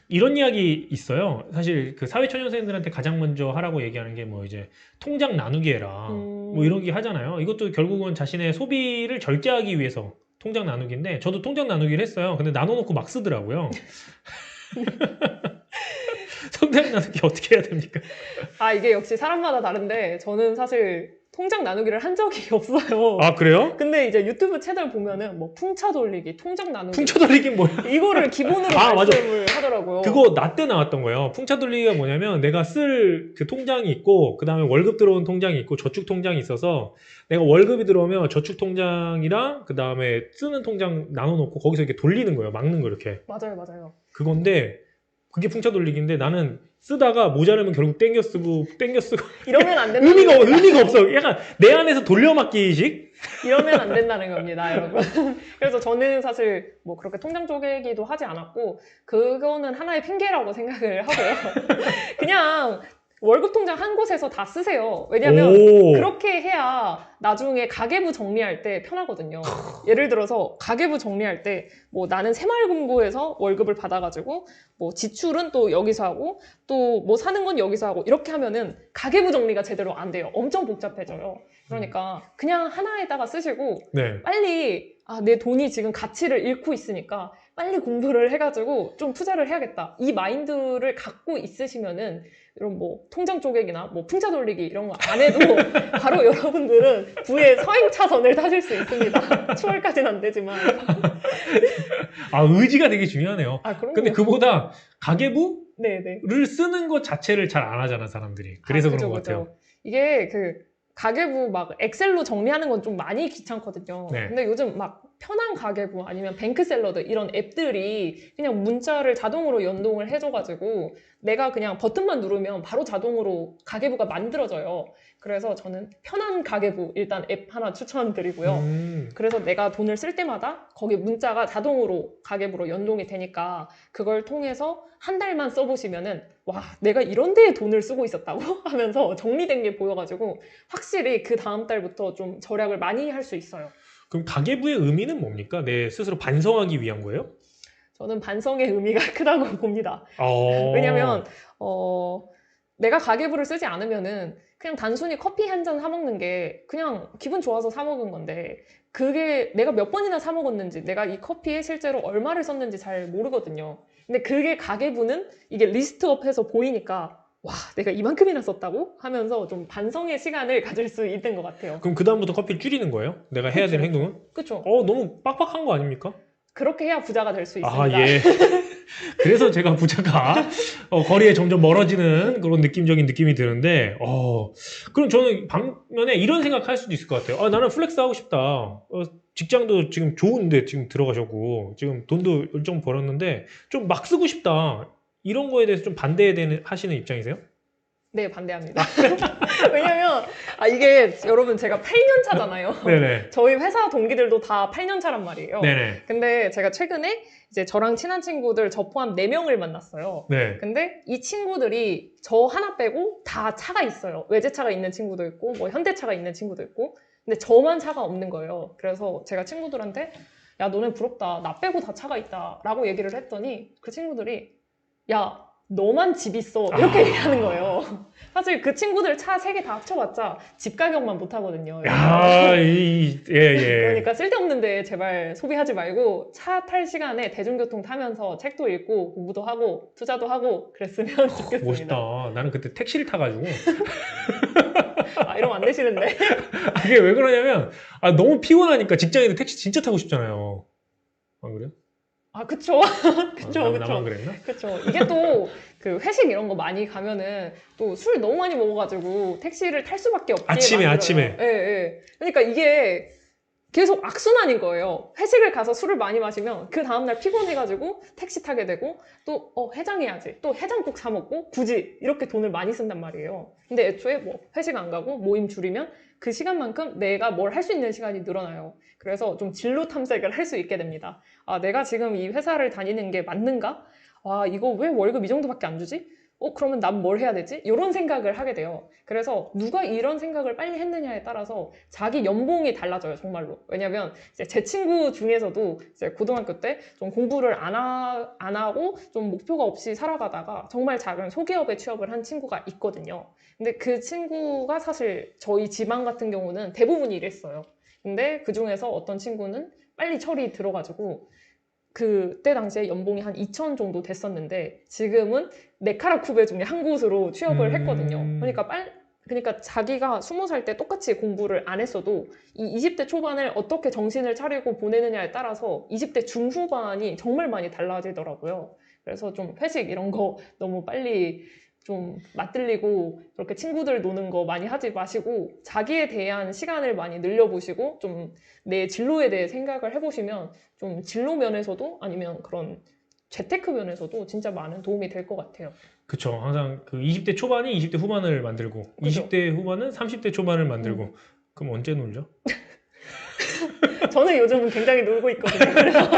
S1: 이런 이야기 있어요. 사실 그 사회초년생들한테 가장 먼저 하라고 얘기하는 게 뭐 이제 통장 나누기 해라. 뭐 이런 게 하잖아요. 이것도 결국은 자신의 소비를 절제하기 위해서 통장 나누기인데 저도 통장 나누기를 했어요. 근데 나눠놓고 막 쓰더라고요. 통장 나누기 어떻게 해야 됩니까?
S2: 아, 이게 역시 사람마다 다른데 저는 사실 통장 나누기를 한 적이 없어요.
S1: 아, 그래요?
S2: 근데 이제 유튜브 채널 보면은 뭐 풍차 돌리기, 통장 나누기
S1: 풍차 돌리긴 뭐야?
S2: 이거를 기본으로
S1: 아, 맞아.
S2: 말씀을 하더라고요.
S1: 그거 나 때 나왔던 거예요. 풍차 돌리기가 뭐냐면 내가 쓸 그 통장이 있고 그 다음에 월급 들어온 통장이 있고 저축 통장이 있어서 내가 월급이 들어오면 저축 통장이랑 그 다음에 쓰는 통장 나눠놓고 거기서 이렇게 돌리는 거예요. 막는 거 이렇게.
S2: 맞아요, 맞아요.
S1: 그건데 그게 풍차 돌리기인데 나는 쓰다가 모자르면 결국 땡겨 쓰고
S2: 이러면 안 된다.
S1: 의미가 없어. 약간 내 안에서 돌려막기식?
S2: 이러면 안 된다는 겁니다, 여러분. 그래서 저는 사실 뭐 그렇게 통장 쪼개기도 하지 않았고 그거는 하나의 핑계라고 생각을 하고요. 그냥 월급 통장 한 곳에서 다 쓰세요. 왜냐면
S1: 오.
S2: 그렇게 해야 나중에 가계부 정리할 때 편하거든요. 예를 들어서 가계부 정리할 때 뭐 나는 새마을금고에서 월급을 받아가지고 뭐 지출은 또 여기서 하고 또 뭐 사는 건 여기서 하고 이렇게 하면은 가계부 정리가 제대로 안 돼요. 엄청 복잡해져요. 그러니까 그냥 하나에다가 쓰시고
S1: 네.
S2: 빨리 내 돈이 지금 가치를 잃고 있으니까 빨리 공부를 해가지고 좀 투자를 해야겠다. 이 마인드를 갖고 있으시면은 이런 뭐 통장 쪼개기나 뭐 풍차 돌리기 이런 거 안 해도 바로 여러분들은 부의 서행차선을 타실 수 있습니다. 추월까지는 안 되지만.
S1: 아, 의지가 되게 중요하네요.
S2: 그럼요.
S1: 근데 그보다 가계부를
S2: 네네.
S1: 쓰는 것 자체를 잘 안 하잖아, 사람들이. 그래서 그런 것 같아요.
S2: 이게 가계부 막 엑셀로 정리하는 건 좀 많이 귀찮거든요.
S1: 네.
S2: 근데 요즘 막 편한 가계부 아니면 뱅크 샐러드 이런 앱들이 그냥 문자를 자동으로 연동을 해줘가지고 내가 그냥 버튼만 누르면 바로 자동으로 가계부가 만들어져요. 그래서 저는 편한 가계부 일단 앱 하나 추천드리고요. 그래서 내가 돈을 쓸 때마다 거기 문자가 자동으로 가계부로 연동이 되니까 그걸 통해서 한 달만 써보시면은 와, 내가 이런 데에 돈을 쓰고 있었다고 하면서 정리된 게 보여가지고 확실히 그 다음 달부터 좀 절약을 많이 할 수 있어요.
S1: 그럼 가계부의 의미는 뭡니까? 내 스스로 반성하기 위한 거예요?
S2: 저는 반성의 의미가 크다고 봅니다.
S1: 어...
S2: 왜냐면 내가 가계부를 쓰지 않으면은 그냥 단순히 커피 한 잔 사 먹는 게 그냥 기분 좋아서 사 먹은 건데 그게 내가 몇 번이나 사 먹었는지 내가 이 커피에 실제로 얼마를 썼는지 잘 모르거든요. 근데 그게 가계부는 이게 리스트업해서 보이니까 와, 내가 이만큼이나 썼다고? 하면서 좀 반성의 시간을 가질 수 있는 것 같아요.
S1: 그럼 그 다음부터 커피를 줄이는 거예요? 내가 해야 되는 행동은?
S2: 그쵸.
S1: 너무 빡빡한 거 아닙니까?
S2: 그렇게 해야 부자가 될 수 있습니다.
S1: 아, 예. 그래서 제가 부자가 거리에 점점 멀어지는 그런 느낌적인 느낌이 드는데 그럼 저는 반면에 이런 생각할 수도 있을 것 같아요. 나는 플렉스 하고 싶다. 직장도 지금 좋은데 지금 들어가셨고 지금 돈도 일정 벌었는데 좀 막 쓰고 싶다. 이런 거에 대해서 좀 하시는 입장이세요?
S2: 네, 반대합니다. 왜냐면 이게 여러분 제가 8년 차잖아요.
S1: 네네.
S2: 저희 회사 동기들도 다 8년 차란 말이에요.
S1: 네네.
S2: 근데 제가 최근에 이제 저랑 친한 친구들 저 포함 4명을 만났어요.
S1: 네.
S2: 근데 이 친구들이 저 하나 빼고 다 차가 있어요. 외제차가 있는 친구도 있고 뭐 현대차가 있는 친구도 있고 근데 저만 차가 없는 거예요. 그래서 제가 친구들한테 야, 너네 부럽다. 나 빼고 다 차가 있다. 라고 얘기를 했더니 그 친구들이 야, 너만 집 있어. 이렇게 얘기하는 거예요. 사실 그 친구들 차 3개 다 합쳐봤자 집 가격만 못 하거든요.
S1: 야,
S2: 그러니까 쓸데없는데 제발 소비하지 말고 차 탈 시간에 대중교통 타면서 책도 읽고 공부도 하고 투자도 하고 그랬으면 좋겠습니다.
S1: 멋있다. 나는 그때 택시를 타가지고.
S2: 이러면 안 되시는데.
S1: 그게 왜 그러냐면 너무 피곤하니까 직장에서 택시 진짜 타고 싶잖아요. 안 그래요?
S2: 그쵸. 그쵸.
S1: 나만 그랬나?
S2: 그쵸. 이게 또 그 회식 이런 거 많이 가면은 또 술 너무 많이 먹어가지고 택시를 탈 수밖에 없게
S1: 아침에.
S2: 예. 그러니까 이게 계속 악순환인 거예요. 회식을 가서 술을 많이 마시면 그 다음날 피곤해가지고 택시 타게 되고 또 해장해야지. 또 해장국 사 먹고 굳이 이렇게 돈을 많이 쓴단 말이에요. 근데 애초에 뭐 회식 안 가고 모임 줄이면 그 시간만큼 내가 뭘 할 수 있는 시간이 늘어나요. 그래서 좀 진로 탐색을 할 수 있게 됩니다. 내가 지금 이 회사를 다니는 게 맞는가? 이거 왜 월급 이 정도밖에 안 주지? 그러면 난 뭘 해야 되지? 이런 생각을 하게 돼요. 그래서 누가 이런 생각을 빨리 했느냐에 따라서 자기 연봉이 달라져요, 정말로. 왜냐면 이제 제 친구 중에서도 이제 고등학교 때 좀 공부를 안 하고 좀 목표가 없이 살아가다가 정말 작은 소기업에 취업을 한 친구가 있거든요. 근데 그 친구가 사실 저희 집안 같은 경우는 대부분이 이랬어요. 근데 그 중에서 어떤 친구는 빨리 철이 들어가지고 그때 당시에 연봉이 한 2천 정도 됐었는데 지금은 네카라쿠베 중에 한 곳으로 취업을 했거든요. 그러니까 그러니까 자기가 20살 때 똑같이 공부를 안 했어도 이 20대 초반을 어떻게 정신을 차리고 보내느냐에 따라서 20대 중후반이 정말 많이 달라지더라고요. 그래서 좀 회식 이런 거 너무 빨리 좀 맛들리고 그렇게 친구들 노는 거 많이 하지 마시고 자기에 대한 시간을 많이 늘려보시고 좀 내 진로에 대해 생각을 해보시면 좀 진로 면에서도 아니면 그런 재테크 면에서도 진짜 많은 도움이 될 것 같아요.
S1: 그쵸. 항상 그 20대 초반이 20대 후반을 만들고,
S2: 그죠.
S1: 20대 후반은 30대 초반을 만들고, 그럼 언제 놀죠?
S2: 저는 요즘은 굉장히 놀고 있거든요. 그래서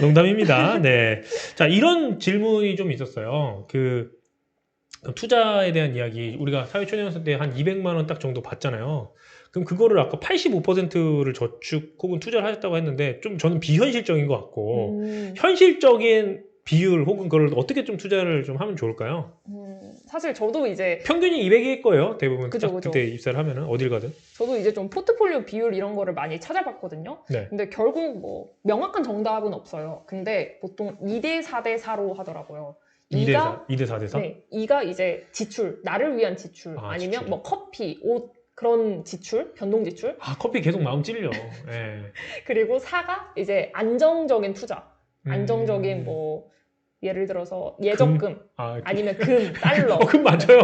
S1: 농담입니다. 네. 자, 이런 질문이 좀 있었어요. 투자에 대한 이야기, 우리가 사회초년생 때 한 200만 원 딱 정도 받잖아요. 그럼 그거를 아까 85%를 저축 혹은 투자를 하셨다고 했는데, 좀 저는 비현실적인 것 같고, 현실적인 비율 혹은 그걸 어떻게 좀 투자를 좀 하면 좋을까요?
S2: 사실 저도 이제
S1: 평균이 200일 거예요. 대부분
S2: 그죠,
S1: 딱
S2: 그죠.
S1: 그때 입사를 하면은 어딜 가든.
S2: 저도 이제 좀 포트폴리오 비율 이런 거를 많이 찾아봤거든요.
S1: 네.
S2: 근데 결국 뭐 명확한 정답은 없어요. 근데 보통 2대 4대 4로 하더라고요.
S1: 2대 4, 2대 4대 4?
S2: 네, 2가 이제 지출, 나를 위한 지출, 아니면
S1: 지출.
S2: 뭐 커피, 옷 그런 지출, 변동 지출.
S1: 커피 계속 마음 찔려. 예.
S2: 그리고 4가 이제 안정적인 투자, 안정적인
S1: 음.
S2: 뭐 예를 들어서 예적금, 아니면 금, 달러.
S1: 금 맞아요.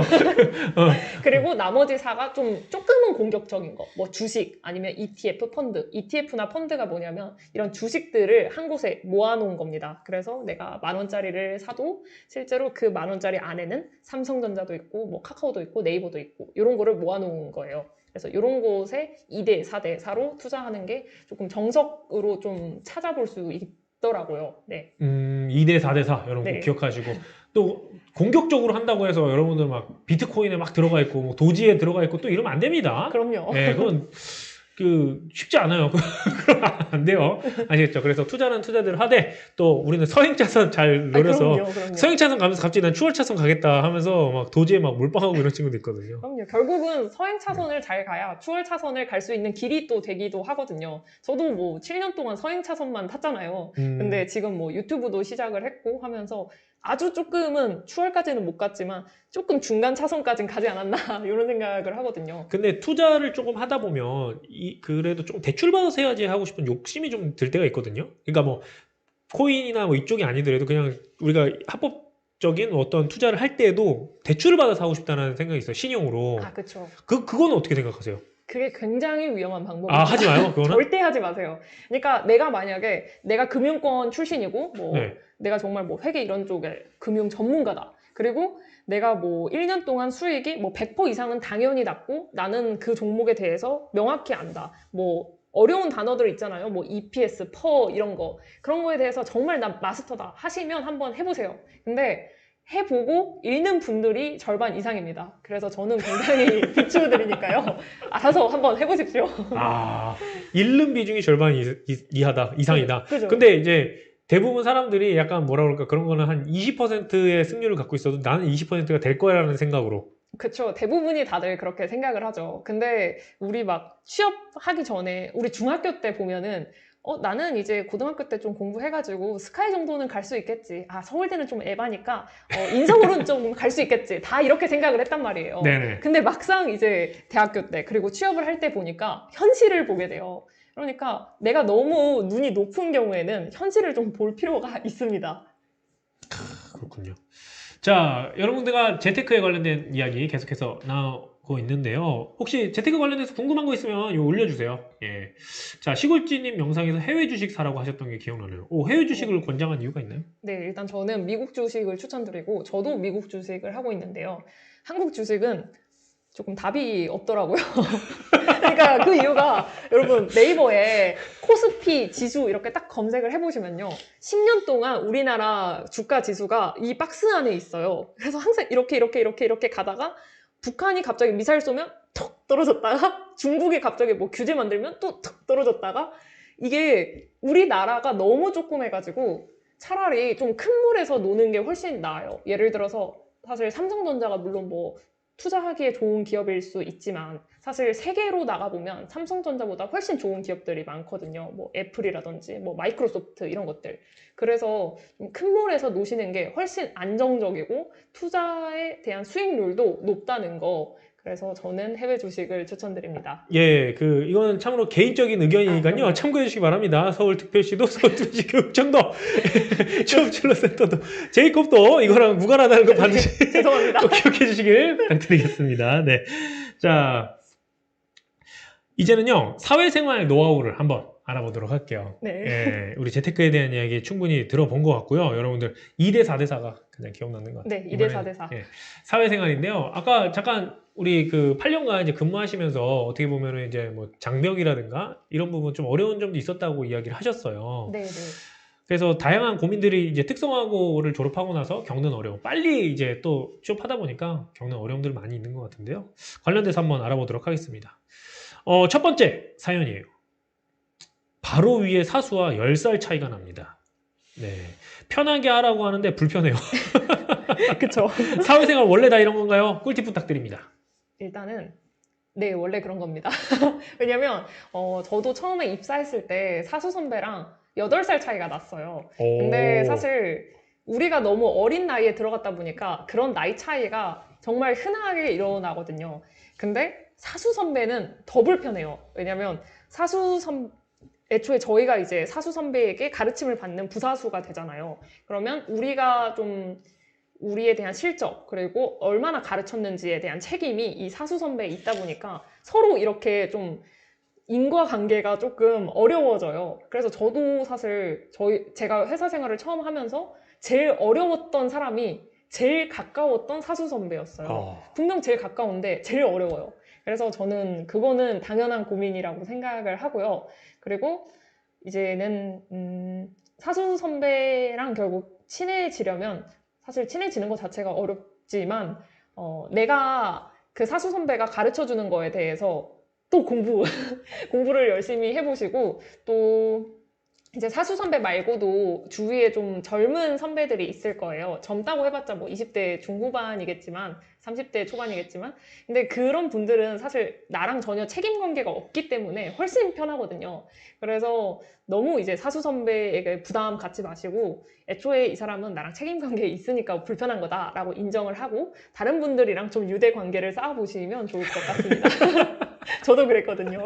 S2: 그리고 나머지 4가 조금은 공격적인 거, 뭐 주식, 아니면 ETF, 펀드. ETF나 펀드가 뭐냐면 이런 주식들을 한 곳에 모아놓은 겁니다. 그래서 내가 10,000원짜리를 사도 실제로 그 10,000원짜리 안에는 삼성전자도 있고, 뭐 카카오도 있고, 네이버도 있고, 이런 거를 모아놓은 거예요. 그래서 이런 곳에 2대 4대 4로 투자하는 게 조금 정석으로 좀 찾아볼 수 있더라고요. 네.
S1: 2대 4대 4 여러분 꼭
S2: 네.
S1: 기억하시고, 또 공격적으로 한다고 해서 여러분들 막 비트코인에 막 들어가 있고 뭐 도지에 들어가 있고 또 이러면 안 됩니다.
S2: 그럼요.
S1: 네, 그건 쉽지 않아요. 그러면 안 돼요. 아시겠죠? 그래서 투자는 투자대로 하되, 또 우리는 서행차선 잘 노려서
S2: 그럼요.
S1: 서행차선 가면서 갑자기 난 추월차선 가겠다 하면서 막 도지에 막 몰빵하고 이런 친구도 있거든요.
S2: 그럼요. 결국은 서행차선을 잘 가야 추월차선을 갈 수 있는 길이 또 되기도 하거든요. 저도 뭐 7년 동안 서행차선만 탔잖아요. 근데 지금 뭐 유튜브도 시작을 했고 하면서 아주 조금은 추월까지는 못 갔지만 조금 중간 차선까지는 가지 않았나 이런 생각을 하거든요.
S1: 근데 투자를 조금 하다 보면 그래도 좀 대출받아서 해야지 하고 싶은 욕심이 좀 들 때가 있거든요. 그러니까 뭐 코인이나 뭐 이쪽이 아니더라도 그냥 우리가 합법적인 어떤 투자를 할 때에도 대출을 받아서 하고 싶다는 생각이 있어요. 신용으로.
S2: 그렇죠.
S1: 그건 어떻게 생각하세요?
S2: 그게 굉장히 위험한 방법입니다.
S1: 하지 마요, 그거는?
S2: 절대 하지 마세요. 그러니까 내가 만약에 내가 금융권 출신이고 뭐
S1: 네.
S2: 내가 정말 뭐 회계 이런 쪽에 금융 전문가다. 그리고 내가 뭐 1년 동안 수익이 뭐 100% 이상은 당연히 났고 나는 그 종목에 대해서 명확히 안다. 뭐 어려운 단어들 있잖아요. 뭐 EPS, 퍼 이런 거. 그런 거에 대해서 정말 나 마스터다 하시면 한번 해보세요. 근데 해보고 읽는 분들이 절반 이상입니다. 그래서 저는 굉장히 비추드리니까요. 알아서 한번 해보십시오.
S1: 읽는 비중이 절반 이상이다.
S2: 그죠?
S1: 근데 이제 대부분 사람들이 약간 뭐라 그럴까, 그런 거는 한 20%의 승률을 갖고 있어도 나는 20%가 될 거야라는 생각으로.
S2: 그쵸. 대부분이 다들 그렇게 생각을 하죠. 근데 우리 막 취업하기 전에 우리 중학교 때 보면은 나는 이제 고등학교 때 좀 공부해가지고 스카이 정도는 갈 수 있겠지. 서울대는 좀 에바니까 인서울은 좀 갈 수 있겠지. 다 이렇게 생각을 했단 말이에요.
S1: 네네.
S2: 근데 막상 이제 대학교 때 그리고 취업을 할 때 보니까 현실을 보게 돼요. 그러니까 내가 너무 눈이 높은 경우에는 현실을 좀 볼 필요가 있습니다.
S1: 그렇군요. 자, 여러분들과 재테크에 관련된 이야기 계속해서 나오고 있는데요. 혹시 재테크 관련해서 궁금한 거 있으면 이거 올려주세요. 예. 자, 시골지님 영상에서 해외 주식 사라고 하셨던 게 기억나네요. 해외 주식을 권장한 이유가 있나요?
S2: 네, 일단 저는 미국 주식을 추천드리고 저도 미국 주식을 하고 있는데요. 한국 주식은 조금 답이 없더라고요. 그러니까 그 이유가 여러분 네이버에 코스피 지수 이렇게 딱 검색을 해보시면요. 10년 동안 우리나라 주가 지수가 이 박스 안에 있어요. 그래서 항상 이렇게 가다가 북한이 갑자기 미사일 쏘면 턱 떨어졌다가 중국이 갑자기 뭐 규제 만들면 또 턱 떨어졌다가 이게 우리나라가 너무 조그매가지고 차라리 좀 큰 물에서 노는 게 훨씬 나아요. 예를 들어서 사실 삼성전자가 물론 뭐 투자하기에 좋은 기업일 수 있지만 사실 세계로 나가보면 삼성전자보다 훨씬 좋은 기업들이 많거든요. 뭐 애플이라든지 뭐 마이크로소프트 이런 것들. 그래서 큰 몰에서 노시는 게 훨씬 안정적이고 투자에 대한 수익률도 높다는 거. 그래서 저는 해외 주식을 추천드립니다.
S1: 예, 이거는 참으로 개인적인 의견이니까요.
S2: 그럼요.
S1: 참고해 주시기 바랍니다. 서울특별시도, 서울특별시 교육청도, 취업진로센터도, 제이콥도 이거랑 무관하다는 거 반드시
S2: 죄송합니다.
S1: 꼭 기억해 주시길 부탁드리겠습니다. 네. 자, 이제는요, 사회생활 노하우를 한번 알아보도록 할게요.
S2: 네.
S1: 예, 우리 재테크에 대한 이야기 충분히 들어본 것 같고요. 여러분들 2대 4대 4가 가장 기억나는 것 같아요.
S2: 네, 2대 4대 4.
S1: 예, 사회생활인데요. 아까 잠깐 우리 8년간 이제 근무하시면서 어떻게 보면은 이제 뭐 장벽이라든가 이런 부분 좀 어려운 점도 있었다고 이야기를 하셨어요.
S2: 네, 네.
S1: 그래서 다양한 고민들이 이제 특성화고를 졸업하고 나서 겪는 어려움, 빨리 이제 또 취업하다 보니까 겪는 어려움들 많이 있는 것 같은데요. 관련돼서 한번 알아보도록 하겠습니다. 첫 번째 사연이에요. 바로 위에 사수와 10살 차이가 납니다. 네. 편하게 하라고 하는데 불편해요.
S2: 그쵸.
S1: 사회생활 원래 다 이런 건가요? 꿀팁 부탁드립니다.
S2: 일단은 네, 원래 그런 겁니다. 왜냐면 저도 처음에 입사했을 때 사수 선배랑 8살 차이가 났어요. 근데 사실 우리가 너무 어린 나이에 들어갔다 보니까 그런 나이 차이가 정말 흔하게 일어나거든요. 근데 사수 선배는 더 불편해요. 왜냐면 애초에 저희가 이제 사수 선배에게 가르침을 받는 부사수가 되잖아요. 그러면 우리가 좀 우리에 대한 실적 그리고 얼마나 가르쳤는지에 대한 책임이 이 사수 선배에 있다 보니까 서로 이렇게 좀 인과관계가 조금 어려워져요. 그래서 저도 사실 제가 회사 생활을 처음 하면서 제일 어려웠던 사람이 제일 가까웠던 사수 선배였어요. 분명 제일 가까운데 제일 어려워요. 그래서 저는 그거는 당연한 고민이라고 생각을 하고요. 그리고 이제는 사수 선배랑 결국 친해지려면 사실 친해지는 것 자체가 어렵지만 내가 그 사수 선배가 가르쳐주는 거에 대해서 또 공부를 열심히 해보시고 또 이제 사수 선배 말고도 주위에 좀 젊은 선배들이 있을 거예요. 젊다고 해봤자 뭐 20대 중후반이겠지만 30대 초반이겠지만 근데 그런 분들은 사실 나랑 전혀 책임 관계가 없기 때문에 훨씬 편하거든요. 그래서 너무 이제 사수 선배에게 부담 갖지 마시고 애초에 이 사람은 나랑 책임 관계에 있으니까 불편한 거다라고 인정을 하고 다른 분들이랑 좀 유대 관계를 쌓아보시면 좋을 것 같습니다. 저도 그랬거든요.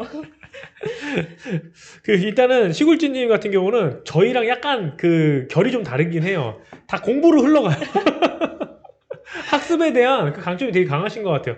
S1: 일단은 시골지님 같은 경우는 저희랑 약간 결이 좀 다르긴 해요. 다 공부로 흘러가요. 학습에 대한 그 강점이 되게 강하신 것 같아요.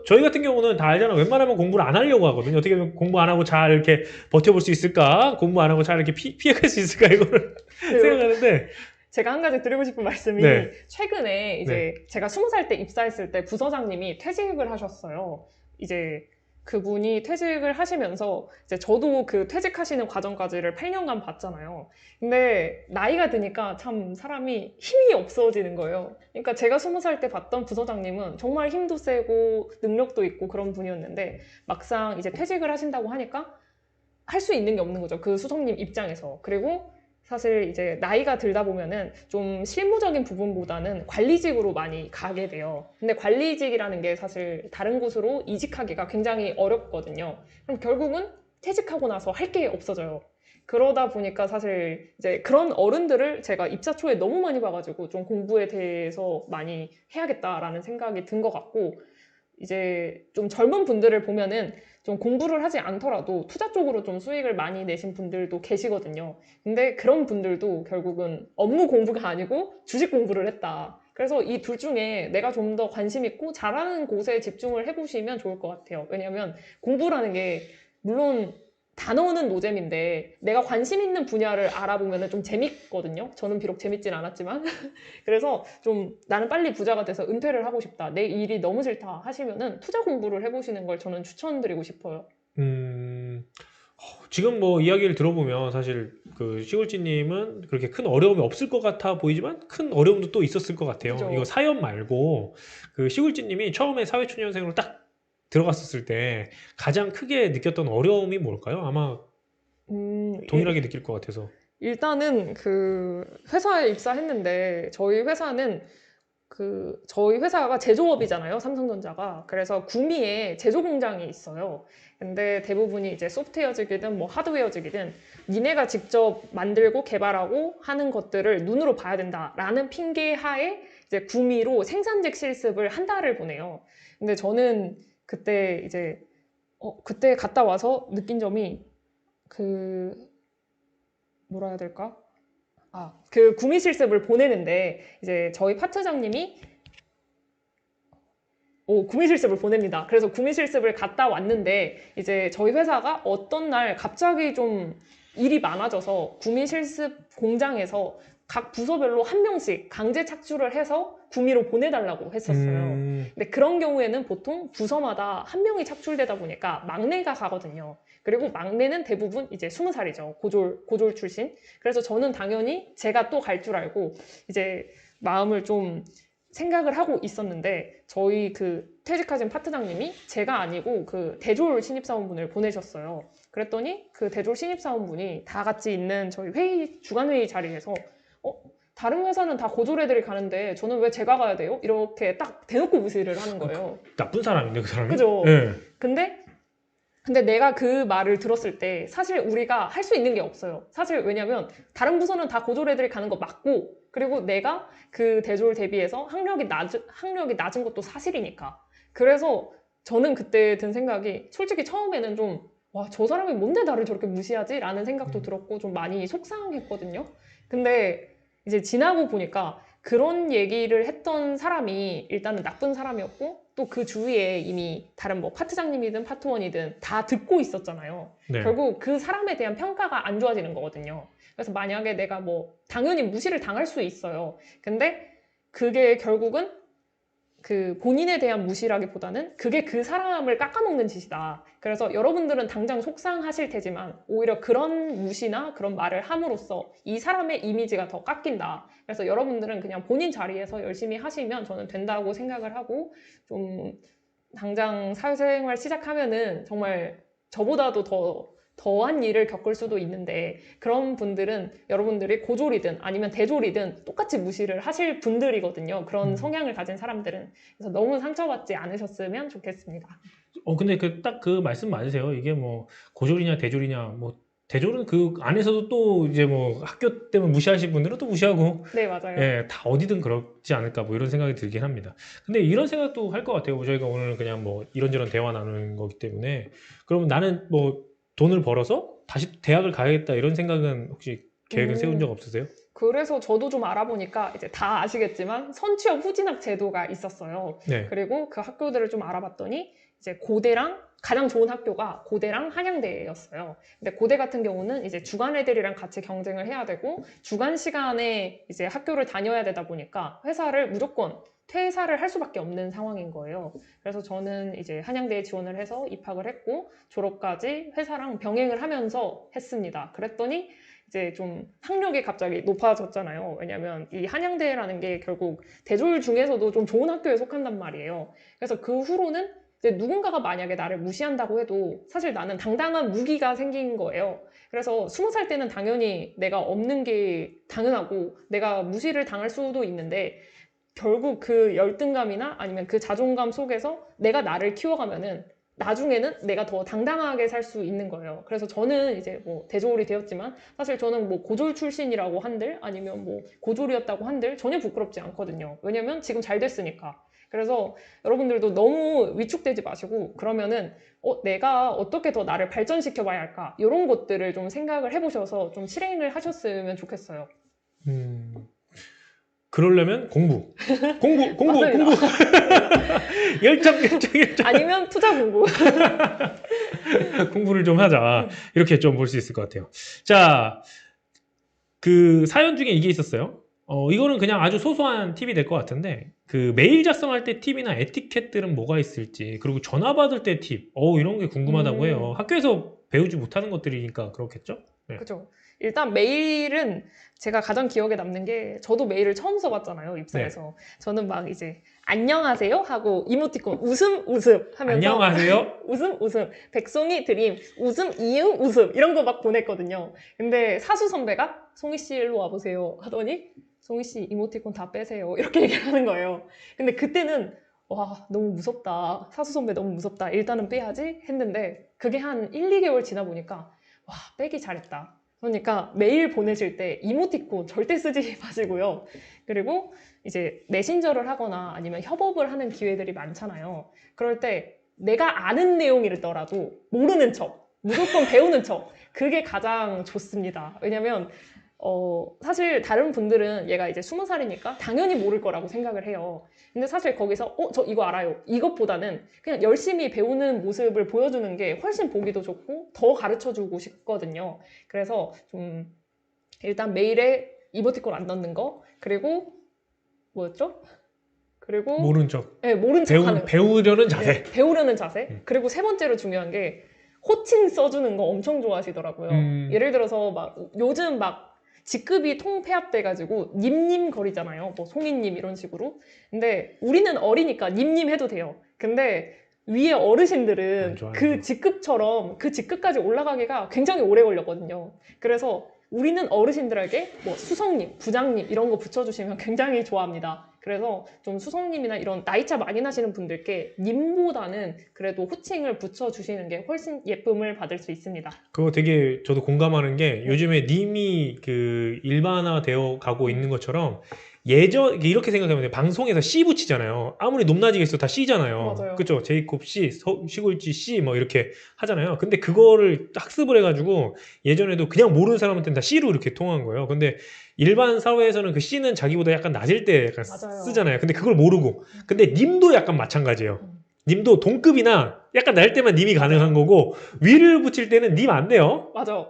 S1: 저희 같은 경우는 다 알잖아. 웬만하면 공부를 안 하려고 하거든요. 어떻게 하면 공부 안 하고 잘 이렇게 버텨볼 수 있을까? 공부 안 하고 잘 이렇게 피해갈 수 있을까? 이거를 생각하는데.
S2: 제가 한 가지 드리고 싶은 말씀이
S1: 네.
S2: 최근에 이제 제가 20살 때 입사했을 때 부서장님이 퇴직을 하셨어요. 이제 그분이 퇴직을 하시면서 이제 저도 그 퇴직하시는 과정까지를 8년간 봤잖아요. 근데 나이가 드니까 참 사람이 힘이 없어지는 거예요. 그러니까 제가 20살 때 봤던 부서장님은 정말 힘도 세고 능력도 있고 그런 분이었는데 막상 이제 퇴직을 하신다고 하니까 할 수 있는 게 없는 거죠. 그 수석님 입장에서. 그리고 사실 이제 나이가 들다 보면은 좀 실무적인 부분보다는 관리직으로 많이 가게 돼요. 근데 관리직이라는 게 사실 다른 곳으로 이직하기가 굉장히 어렵거든요. 그럼 결국은 퇴직하고 나서 할 게 없어져요. 그러다 보니까 사실 이제 그런 어른들을 제가 입사 초에 너무 많이 봐가지고 좀 공부에 대해서 많이 해야겠다라는 생각이 든 것 같고 이제 좀 젊은 분들을 보면은 좀 공부를 하지 않더라도 투자 쪽으로 좀 수익을 많이 내신 분들도 계시거든요. 근데 그런 분들도 결국은 업무 공부가 아니고 주식 공부를 했다. 그래서 이 둘 중에 내가 좀 더 관심 있고 잘하는 곳에 집중을 해보시면 좋을 것 같아요. 왜냐하면 공부라는 게 물론 단어는 노잼인데 내가 관심 있는 분야를 알아보면 좀 재밌거든요. 저는 비록 재밌진 않았지만 그래서 좀 나는 빨리 부자가 돼서 은퇴를 하고 싶다. 내 일이 너무 싫다 하시면은 투자 공부를 해보시는 걸 저는 추천드리고 싶어요.
S1: 지금 뭐 이야기를 들어보면 사실 시골지님은 그렇게 큰 어려움이 없을 것 같아 보이지만 큰 어려움도 또 있었을 것 같아요.
S2: 그죠.
S1: 이거 사연 말고 시골지님이 처음에 사회초년생으로 딱 들어갔었을 때 가장 크게 느꼈던 어려움이 뭘까요? 아마 동일하게 느낄 것 같아서.
S2: 일단은 그 회사에 입사했는데 저희 회사는 저희 회사가 제조업이잖아요, 삼성전자가. 그래서 구미에 제조 공장이 있어요. 근데 대부분이 이제 소프트웨어직이든 뭐 하드웨어직이든 니네가 직접 만들고 개발하고 하는 것들을 눈으로 봐야 된다라는 핑계 하에 이제 구미로 생산직 실습을 한 달을 보내요. 근데 저는 그때 이제 그때 갔다 와서 느낀 점이 뭐라 해야 될까? 그 구미 실습을 보내는데 이제 저희 파트장님이 구미 실습을 보냅니다. 그래서 구미 실습을 갔다 왔는데 이제 저희 회사가 어떤 날 갑자기 좀 일이 많아져서 구미 실습 공장에서 각 부서별로 한 명씩 강제 착출을 해서 구미로 보내달라고 했었어요. 근데 그런 경우에는 보통 부서마다 한 명이 착출되다 보니까 막내가 가거든요. 그리고 막내는 대부분 이제 20살이죠. 고졸 출신. 그래서 저는 당연히 제가 또 갈 줄 알고 이제 마음을 좀 생각을 하고 있었는데 저희 퇴직하신 파트장님이 제가 아니고 대졸 신입사원분을 보내셨어요. 그랬더니 대졸 신입사원분이 다 같이 있는 저희 주간회의 자리에서 다른 회사는 다 고졸 애들이 가는데 저는 왜 제가 가야 돼요? 이렇게 딱 대놓고 무시를 하는 거예요.
S1: 나쁜 사람인데 그 사람이?
S2: 그죠?
S1: 네.
S2: 근데 내가 그 말을 들었을 때 사실 우리가 할 수 있는 게 없어요. 사실 왜냐면 다른 부서는 다 고졸 애들이 가는 거 맞고 그리고 내가 그 대졸 대비해서 학력이 낮은 것도 사실이니까. 그래서 저는 그때 든 생각이 솔직히 처음에는 좀 와, 저 사람이 뭔데 나를 저렇게 무시하지? 라는 생각도 들었고 좀 많이 속상했거든요. 근데 이제 지나고 보니까 그런 얘기를 했던 사람이 일단은 나쁜 사람이었고 또 그 주위에 이미 다른 뭐 파트장님이든 파트원이든 다 듣고 있었잖아요.
S1: 네.
S2: 결국 그 사람에 대한 평가가 안 좋아지는 거거든요. 그래서 만약에 내가 뭐 당연히 무시를 당할 수 있어요. 근데 그게 결국은 본인에 대한 무시라기보다는 그게 그 사람을 깎아먹는 짓이다. 그래서 여러분들은 당장 속상하실 테지만 오히려 그런 무시나 그런 말을 함으로써 이 사람의 이미지가 더 깎인다. 그래서 여러분들은 그냥 본인 자리에서 열심히 하시면 저는 된다고 생각을 하고 좀 당장 사회생활 시작하면은 정말 저보다도 더한 일을 겪을 수도 있는데 그런 분들은 여러분들이 고졸이든 아니면 대졸이든 똑같이 무시를 하실 분들이거든요. 그런 성향을 가진 사람들은. 그래서 너무 상처받지 않으셨으면 좋겠습니다.
S1: 근데 딱 그 말씀 맞으세요. 이게 뭐 고졸이냐 대졸이냐 뭐 대졸은 그 안에서도 또 이제 뭐 학교 때문에 무시하실 분들은 또 무시하고
S2: 네, 맞아요.
S1: 예, 다 어디든 그렇지 않을까 뭐 이런 생각이 들긴 합니다. 근데 이런 생각도 할 것 같아요. 저희가 오늘 그냥 뭐 이런저런 대화 나누는 거기 때문에 그러면 나는 뭐 돈을 벌어서 다시 대학을 가야겠다 이런 생각은 혹시 계획은 세운 적 없으세요?
S2: 그래서 저도 좀 알아보니까 이제 다 아시겠지만 선취업 후진학 제도가 있었어요.
S1: 네.
S2: 그리고 그 학교들을 좀 알아봤더니 이제 고대랑 가장 좋은 학교가 고대랑 한양대였어요. 근데 고대 같은 경우는 이제 주간 애들이랑 같이 경쟁을 해야 되고 주간 시간에 이제 학교를 다녀야 되다 보니까 회사를 무조건 퇴사를 할 수밖에 없는 상황인 거예요. 그래서 저는 이제 한양대에 지원을 해서 입학을 했고 졸업까지 회사랑 병행을 하면서 했습니다. 그랬더니 이제 좀 학력이 갑자기 높아졌잖아요. 왜냐면 이 한양대라는 게 결국 대졸 중에서도 좀 좋은 학교에 속한단 말이에요. 그래서 그 후로는 이제 누군가가 만약에 나를 무시한다고 해도 사실 나는 당당한 무기가 생긴 거예요. 그래서 20살 때는 당연히 내가 없는 게 당연하고 내가 무시를 당할 수도 있는데 결국 그 열등감이나 아니면 그 자존감 속에서 내가 나를 키워가면은 나중에는 내가 더 당당하게 살 수 있는 거예요. 그래서 저는 이제 뭐 대졸이 되었지만 사실 저는 뭐 고졸 출신이라고 한들 아니면 뭐 고졸이었다고 한들 전혀 부끄럽지 않거든요. 왜냐면 지금 잘 됐으니까. 그래서 여러분들도 너무 위축되지 마시고 그러면은 내가 어떻게 더 나를 발전시켜 봐야 할까? 이런 것들을 좀 생각을 해보셔서 좀 실행을 하셨으면 좋겠어요.
S1: 그러려면 공부.
S2: 맞습니다.
S1: 열정.
S2: 아니면 투자 공부.
S1: 공부를 좀 하자. 이렇게 좀 볼 수 있을 것 같아요. 자, 그 사연 중에 이게 있었어요. 이거는 그냥 아주 소소한 팁이 될 것 같은데, 그 메일 작성할 때 팁이나 에티켓들은 뭐가 있을지, 그리고 전화 받을 때 팁, 이런 게 궁금하다고 해요. 학교에서 배우지 못하는 것들이니까 그렇겠죠? 네.
S2: 그죠. 일단 메일은 제가 가장 기억에 남는 게 저도 메일을 처음 써봤잖아요, 입사해서.
S1: 네.
S2: 저는 막 이제 안녕하세요 하고 이모티콘 웃음 하면서
S1: 안녕하세요.
S2: 웃음 백송이 드림 웃음 이응 웃음 이런 거 막 보냈거든요. 근데 사수 선배가 송이 씨 일로 와보세요 하더니 송희 씨 이모티콘 다 빼세요. 이렇게 얘기를 하는 거예요. 근데 그때는 와 너무 무섭다. 사수 선배 너무 무섭다. 일단은 빼야지 했는데 그게 한 1, 2개월 지나 보니까 와 빼기 잘했다. 그러니까 메일 보내실 때 이모티콘 절대 쓰지 마시고요. 그리고 이제 메신저를 하거나 아니면 협업을 하는 기회들이 많잖아요. 그럴 때 내가 아는 내용이더라도 모르는 척, 무조건 배우는 척. 그게 가장 좋습니다. 왜냐면 사실 다른 분들은 얘가 이제 20살이니까 당연히 모를 거라고 생각을 해요. 근데 사실 거기서 저 이거 알아요. 이것보다는 그냥 열심히 배우는 모습을 보여주는 게 훨씬 보기도 좋고 더 가르쳐주고 싶거든요. 그래서 좀 일단 메일에 이모티콘 안 넣는 거 그리고 뭐였죠? 그리고
S1: 모른 척.
S2: 네, 모른 척하는
S1: 배우려는 자세.
S2: 네, 배우려는 자세. 그리고 세 번째로 중요한 게 호칭 써주는 거 엄청 좋아하시더라고요. 예를 들어서 막 요즘 막 직급이 통폐합돼가지고 님님 거리잖아요. 뭐 송이님 이런 식으로. 근데 우리는 어리니까 님님 해도 돼요. 근데 위에 어르신들은 그 직급처럼 그 직급까지 올라가기가 굉장히 오래 걸렸거든요. 그래서 우리는 어르신들에게 뭐 수석님, 부장님 이런 거 붙여주시면 굉장히 좋아합니다. 그래서 좀 수석님이나 이런 나이차 많이 나시는 분들께 님보다는 그래도 호칭을 붙여주시는 게 훨씬 예쁨을 받을 수 있습니다.
S1: 그거 되게 저도 공감하는 게 요즘에 님이 그 일반화되어 가고 있는 것처럼 예전 이렇게 생각하면 돼요. 방송에서 C 붙이잖아요. 아무리 높낮이가 있어도 다 C잖아요.
S2: 맞아요.
S1: 그죠? 제이콥 C, 시골지 C 뭐 이렇게 하잖아요. 근데 그거를 학습을 해가지고 예전에도 그냥 모르는 사람한테는 다 C로 이렇게 통한 거예요. 근데 일반 사회에서는 그 C는 자기보다 약간 낮을 때 약간
S2: 맞아요.
S1: 쓰잖아요. 근데 그걸 모르고. 근데 님도 약간 마찬가지예요. 님도 동급이나 약간 날 때만 님이 가능한 거고 위를 붙일 때는 님 안 돼요.
S2: 맞아.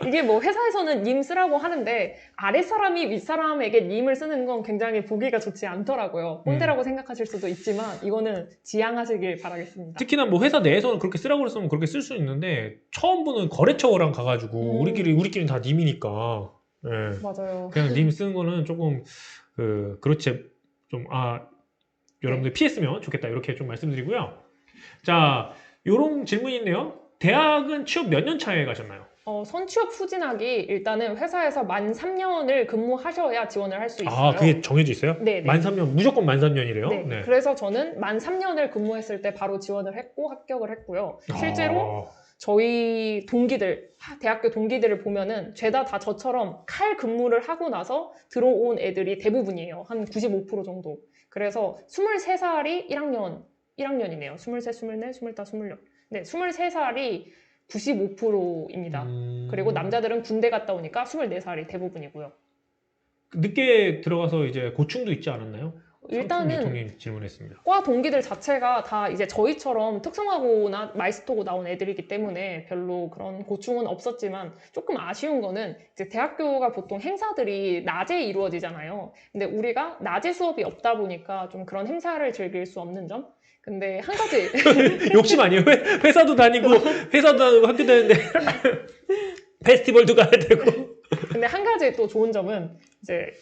S2: 이게 뭐 회사에서는 님 쓰라고 하는데 아랫사람이 윗사람에게 님을 쓰는 건 굉장히 보기가 좋지 않더라고요. 꼰대라고 생각하실 수도 있지만 이거는 지양하시길 바라겠습니다.
S1: 특히나 뭐 회사 내에서는 그렇게 쓰라고 그랬으면 그렇게 쓸 수 있는데 처음 보는 거래처랑 가가지고 우리끼리 다 님이니까 예.
S2: 맞아요.
S1: 그냥 님 쓰는 거는 조금 그렇지 좀 여러분들 피했으면 좋겠다 이렇게 좀 말씀드리고요. 자, 요런 질문이 있네요. 대학은 취업 몇 년 차에 가셨나요?
S2: 선취업 후진학이 일단은 회사에서 만 3년을 근무하셔야 지원을 할 수 있어요.
S1: 그게 정해져 있어요?
S2: 네.
S1: 만 3년, 무조건 만 3년이래요?
S2: 네.
S1: 네.
S2: 그래서 저는 만 3년을 근무했을 때 바로 지원을 했고 합격을 했고요. 실제로 저희 동기들, 대학교 동기들을 보면은 죄다 다 저처럼 칼 근무를 하고 나서 들어온 애들이 대부분이에요. 한 95% 정도. 그래서 23살이 1학년이네요. 23, 24, 25, 26. 네, 23살이 95%입니다. 그리고 남자들은 군대 갔다 오니까 24살이 대부분이고요.
S1: 늦게 들어가서 이제 고충도 있지 않았나요?
S2: 일단은
S1: 유통님 질문했습니다.
S2: 과 동기들 자체가 다 이제 저희처럼 특성화고나 마이스터고 나온 애들이기 때문에 별로 그런 고충은 없었지만 조금 아쉬운 거는 이제 대학교가 보통 행사들이 낮에 이루어지잖아요. 근데 우리가 낮에 수업이 없다 보니까 좀 그런 행사를 즐길 수 없는 점? 근데 한 가지
S1: 욕심 아니에요? 회사도 다니고 학교 다니는데 페스티벌도 가야 되고.
S2: 근데 한 가지 또 좋은 점은 이제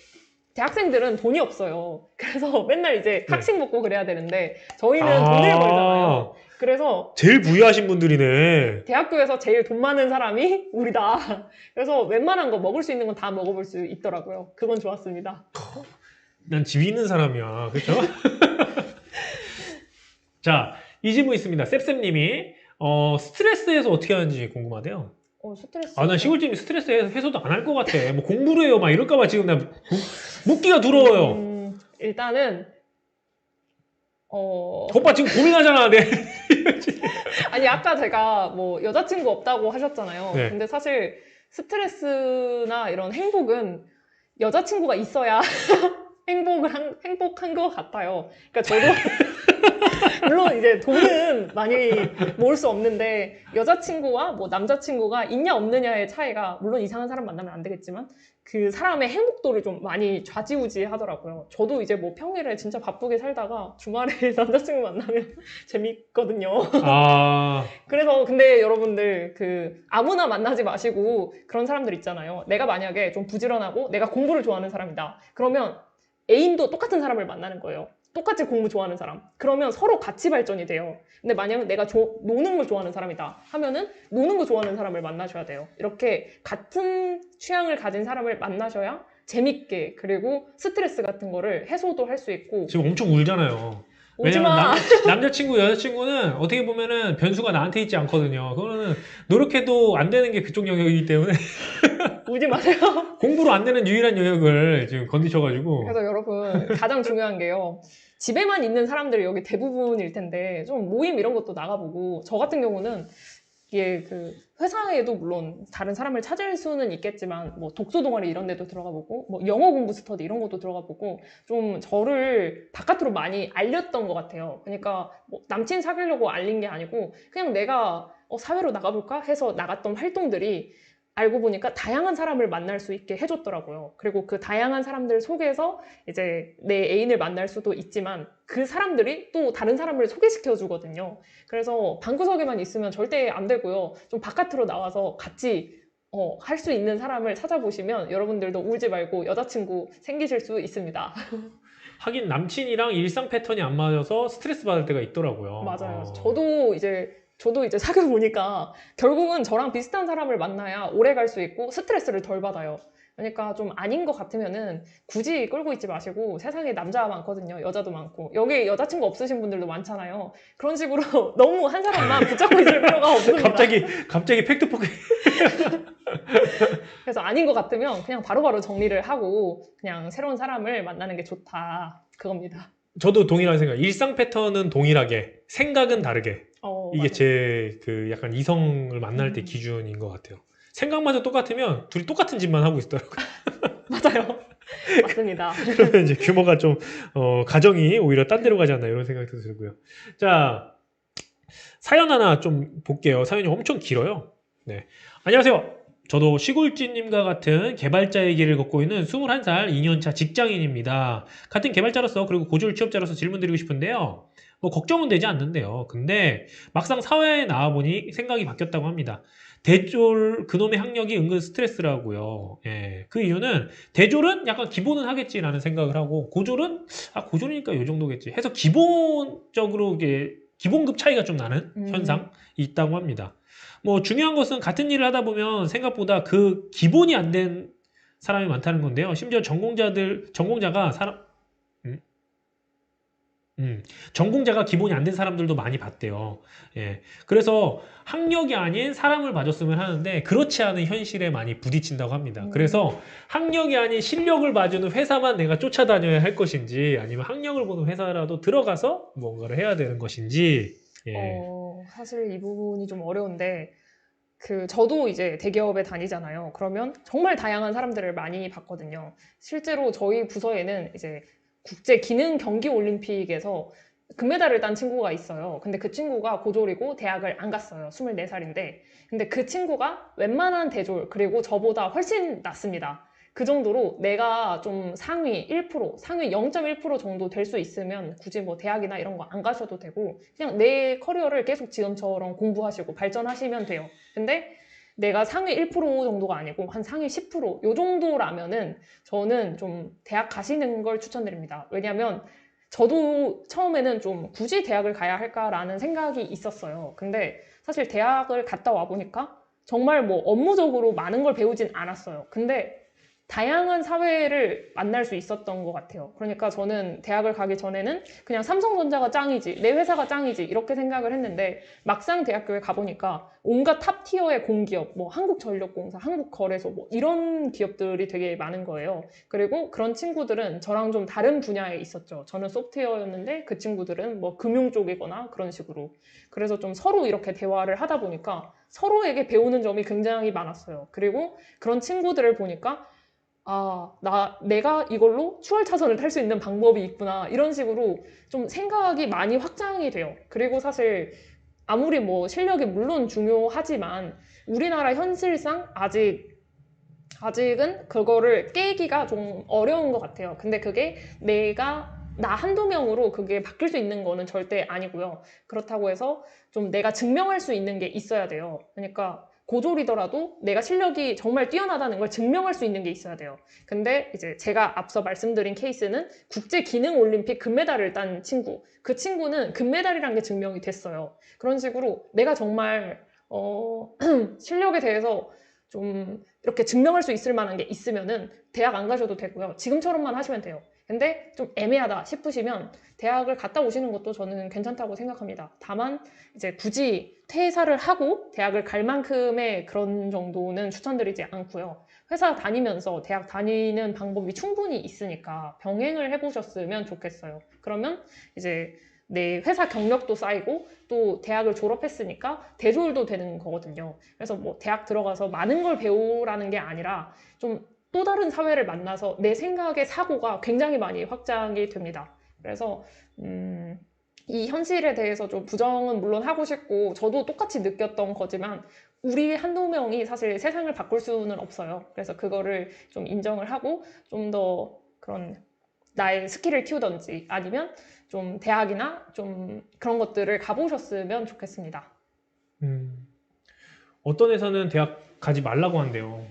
S2: 대학생들은 돈이 없어요. 그래서 맨날 이제 학식 먹고 그래야 되는데 저희는 돈을 벌잖아요. 그래서
S1: 제일 부유하신 분들이네.
S2: 대학교에서 제일 돈 많은 사람이 우리다. 그래서 웬만한 거 먹을 수 있는 건 다 먹어볼 수 있더라고요. 그건 좋았습니다.
S1: 난 집 있는 사람이야. 그렇죠? 자, 이 질문 있습니다. 셉셉님이 스트레스에서 어떻게 하는지 궁금하대요.
S2: 스트레스.
S1: 난 시골집이 스트레스 해소도 안 할 것 같아. 뭐 공부를 해요. 막 이럴까봐 지금 나 묻기가 두려워요.
S2: 일단은
S1: 오빠 지금 고민하잖아. 네.
S2: 아니 아까 제가 뭐 여자친구 없다고 하셨잖아요.
S1: 네.
S2: 근데 사실 스트레스나 이런 행복은 여자친구가 있어야 행복한 것 같아요. 그러니까 저도 물론 이제 돈은 많이 모을 수 없는데 여자친구와 뭐 남자친구가 있냐 없느냐의 차이가 물론 이상한 사람 만나면 안 되겠지만 그 사람의 행복도를 좀 많이 좌지우지 하더라고요. 저도 이제 뭐 평일에 진짜 바쁘게 살다가 주말에 남자친구 만나면 재밌거든요. 그래서 근데 여러분들 아무나 만나지 마시고 그런 사람들 있잖아요. 내가 만약에 좀 부지런하고 내가 공부를 좋아하는 사람이다. 그러면 애인도 똑같은 사람을 만나는 거예요. 똑같이 공부 좋아하는 사람. 그러면 서로 같이 발전이 돼요. 근데 만약에 내가 노는 걸 좋아하는 사람이다 하면은 노는 거 좋아하는 사람을 만나셔야 돼요. 이렇게 같은 취향을 가진 사람을 만나셔야 재밌게 그리고 스트레스 같은 거를 해소도 할 수 있고
S1: 지금 엄청 울잖아요. 왜냐면
S2: 오지마
S1: 남자친구, 여자친구는 어떻게 보면은 변수가 나한테 있지 않거든요. 그거는 노력해도 안 되는 게 그쪽 영역이기 때문에
S2: 울지 마세요.
S1: 공부로 안 되는 유일한 영역을 지금 건드셔가지고.
S2: 그래서 여러분 가장 중요한 게요. 집에만 있는 사람들이 여기 대부분일 텐데 좀 모임 이런 것도 나가보고 저 같은 경우는 이게 그 회사에도 물론 다른 사람을 찾을 수는 있겠지만 뭐 독서 동아리 이런 데도 들어가 보고 뭐 영어 공부 스터디 이런 것도 들어가 보고 좀 저를 바깥으로 많이 알렸던 것 같아요. 그러니까 뭐 남친 사귀려고 알린 게 아니고 그냥 내가 사회로 나가볼까 해서 나갔던 활동들이 알고 보니까 다양한 사람을 만날 수 있게 해줬더라고요. 그리고 그 다양한 사람들 속에서 이제 내 애인을 만날 수도 있지만 그 사람들이 또 다른 사람을 소개시켜 주거든요. 그래서 방구석에만 있으면 절대 안 되고요. 좀 바깥으로 나와서 같이 할 수 있는 사람을 찾아보시면 여러분들도 울지 말고 여자친구 생기실 수 있습니다.
S1: 하긴 남친이랑 일상 패턴이 안 맞아서 스트레스 받을 때가 있더라고요.
S2: 맞아요. 저도 이제 사귀어 보니까 결국은 저랑 비슷한 사람을 만나야 오래 갈 수 있고 스트레스를 덜 받아요. 그러니까 좀 아닌 것 같으면은 굳이 끌고 있지 마시고 세상에 남자 많거든요. 여자도 많고. 여기 여자친구 없으신 분들도 많잖아요. 그런 식으로 너무 한 사람만 붙잡고 있을 필요가 없습니다.
S1: 갑자기 팩트포크.
S2: 그래서 아닌 것 같으면 그냥 바로바로 정리를 하고 그냥 새로운 사람을 만나는 게 좋다. 그겁니다.
S1: 저도 동일한 생각. 일상 패턴은 동일하게, 생각은 다르게. 이게
S2: 맞아요.
S1: 제 그 약간 이성을 만날 때 기준인 것 같아요. 생각마저 똑같으면 둘이 똑같은 짓만 하고 있더라고요.
S2: 맞아요. 맞습니다.
S1: 그러면 이제 규모가 좀, 가정이 오히려 딴 데로 가지 않나 이런 생각도 들고요. 자, 사연 하나 좀 볼게요. 사연이 엄청 길어요. 네. 안녕하세요. 저도 시골쥐님과 같은 개발자의 길을 걷고 있는 21살 2년차 직장인입니다. 같은 개발자로서 그리고 고졸 취업자로서 질문드리고 싶은데요. 뭐 걱정은 되지 않는데요. 근데 막상 사회에 나와보니 생각이 바뀌었다고 합니다. 대졸 그놈의 학력이 은근 스트레스라고요. 예, 그 이유는 대졸은 약간 기본은 하겠지라는 생각을 하고 고졸은 고졸이니까 이 정도겠지 해서 기본적으로 이게 기본급 차이가 좀 나는 현상이 있다고 합니다. 뭐 중요한 것은 같은 일을 하다 보면 생각보다 그 기본이 안 된 사람이 많다는 건데요. 심지어 전공자가 전공자가 기본이 안 된 사람들도 많이 봤대요. 예. 그래서 학력이 아닌 사람을 봐줬으면 하는데 그렇지 않은 현실에 많이 부딪힌다고 합니다. 그래서 학력이 아닌 실력을 봐주는 회사만 내가 쫓아다녀야 할 것인지 아니면 학력을 보는 회사라도 들어가서 뭔가를 해야 되는 것인지. 예.
S2: 사실 이 부분이 좀 어려운데 저도 이제 대기업에 다니잖아요. 그러면 정말 다양한 사람들을 많이 봤거든요. 실제로 저희 부서에는 이제 국제 기능 경기 올림픽에서 금메달을 딴 친구가 있어요. 근데 그 친구가 고졸이고 대학을 안 갔어요. 24살인데. 근데 그 친구가 웬만한 대졸, 그리고 저보다 훨씬 낫습니다. 그 정도로 내가 좀 상위 1%, 상위 0.1% 정도 될 수 있으면 굳이 뭐 대학이나 이런 거 안 가셔도 되고 그냥 내 커리어를 계속 지금처럼 공부하시고 발전하시면 돼요. 근데 내가 상위 1% 정도가 아니고 한 상위 10%요 정도라면은 저는 좀 대학 가시는 걸 추천드립니다. 왜냐면 저도 처음에는 좀 굳이 대학을 가야 할까라는 생각이 있었어요. 근데 사실 대학을 갔다 와 보니까 정말 뭐 업무적으로 많은 걸 배우진 않았어요. 근데 다양한 사회를 만날 수 있었던 것 같아요. 그러니까 저는 대학을 가기 전에는 그냥 삼성전자가 짱이지, 내 회사가 짱이지 이렇게 생각을 했는데 막상 대학교에 가보니까 온갖 탑티어의 공기업, 뭐 한국전력공사, 한국거래소 뭐 이런 기업들이 되게 많은 거예요. 그리고 그런 친구들은 저랑 좀 다른 분야에 있었죠. 저는 소프트웨어였는데 그 친구들은 뭐 금융 쪽이거나 그런 식으로. 그래서 좀 서로 이렇게 대화를 하다 보니까 서로에게 배우는 점이 굉장히 많았어요. 그리고 그런 친구들을 보니까 내가 이걸로 추월차선을 탈 수 있는 방법이 있구나. 이런 식으로 좀 생각이 많이 확장이 돼요. 그리고 사실 아무리 뭐 실력이 물론 중요하지만 우리나라 현실상 아직은 그거를 깨기가 좀 어려운 것 같아요. 근데 그게 나 한두 명으로 그게 바뀔 수 있는 거는 절대 아니고요. 그렇다고 해서 좀 내가 증명할 수 있는 게 있어야 돼요. 그러니까 고졸이더라도 내가 실력이 정말 뛰어나다는 걸 증명할 수 있는 게 있어야 돼요. 근데 이제 제가 앞서 말씀드린 케이스는 국제기능올림픽 금메달을 딴 친구. 그 친구는 금메달이란 게 증명이 됐어요. 그런 식으로 내가 정말 실력에 대해서 좀 이렇게 증명할 수 있을 만한 게 있으면은 대학 안 가셔도 되고요. 지금처럼만 하시면 돼요. 근데 좀 애매하다 싶으시면 대학을 갔다 오시는 것도 저는 괜찮다고 생각합니다. 다만 이제 굳이 퇴사를 하고 대학을 갈 만큼의 그런 정도는 추천드리지 않고요. 회사 다니면서 대학 다니는 방법이 충분히 있으니까 병행을 해보셨으면 좋겠어요. 그러면 이제 내 회사 경력도 쌓이고 또 대학을 졸업했으니까 대졸도 되는 거거든요. 그래서 뭐 대학 들어가서 많은 걸 배우라는 게 아니라 좀 또 다른 사회를 만나서 내 생각의 사고가 굉장히 많이 확장이 됩니다. 그래서 이 현실에 대해서 좀 부정은 물론 하고 싶고 저도 똑같이 느꼈던 거지만 우리 한두 명이 사실 세상을 바꿀 수는 없어요. 그래서 그거를 좀 인정을 하고 좀 더 그런 나의 스킬을 키우던지 아니면 좀 대학이나 좀 그런 것들을 가보셨으면 좋겠습니다.
S1: 어떤 회사는 대학 가지 말라고 한대요.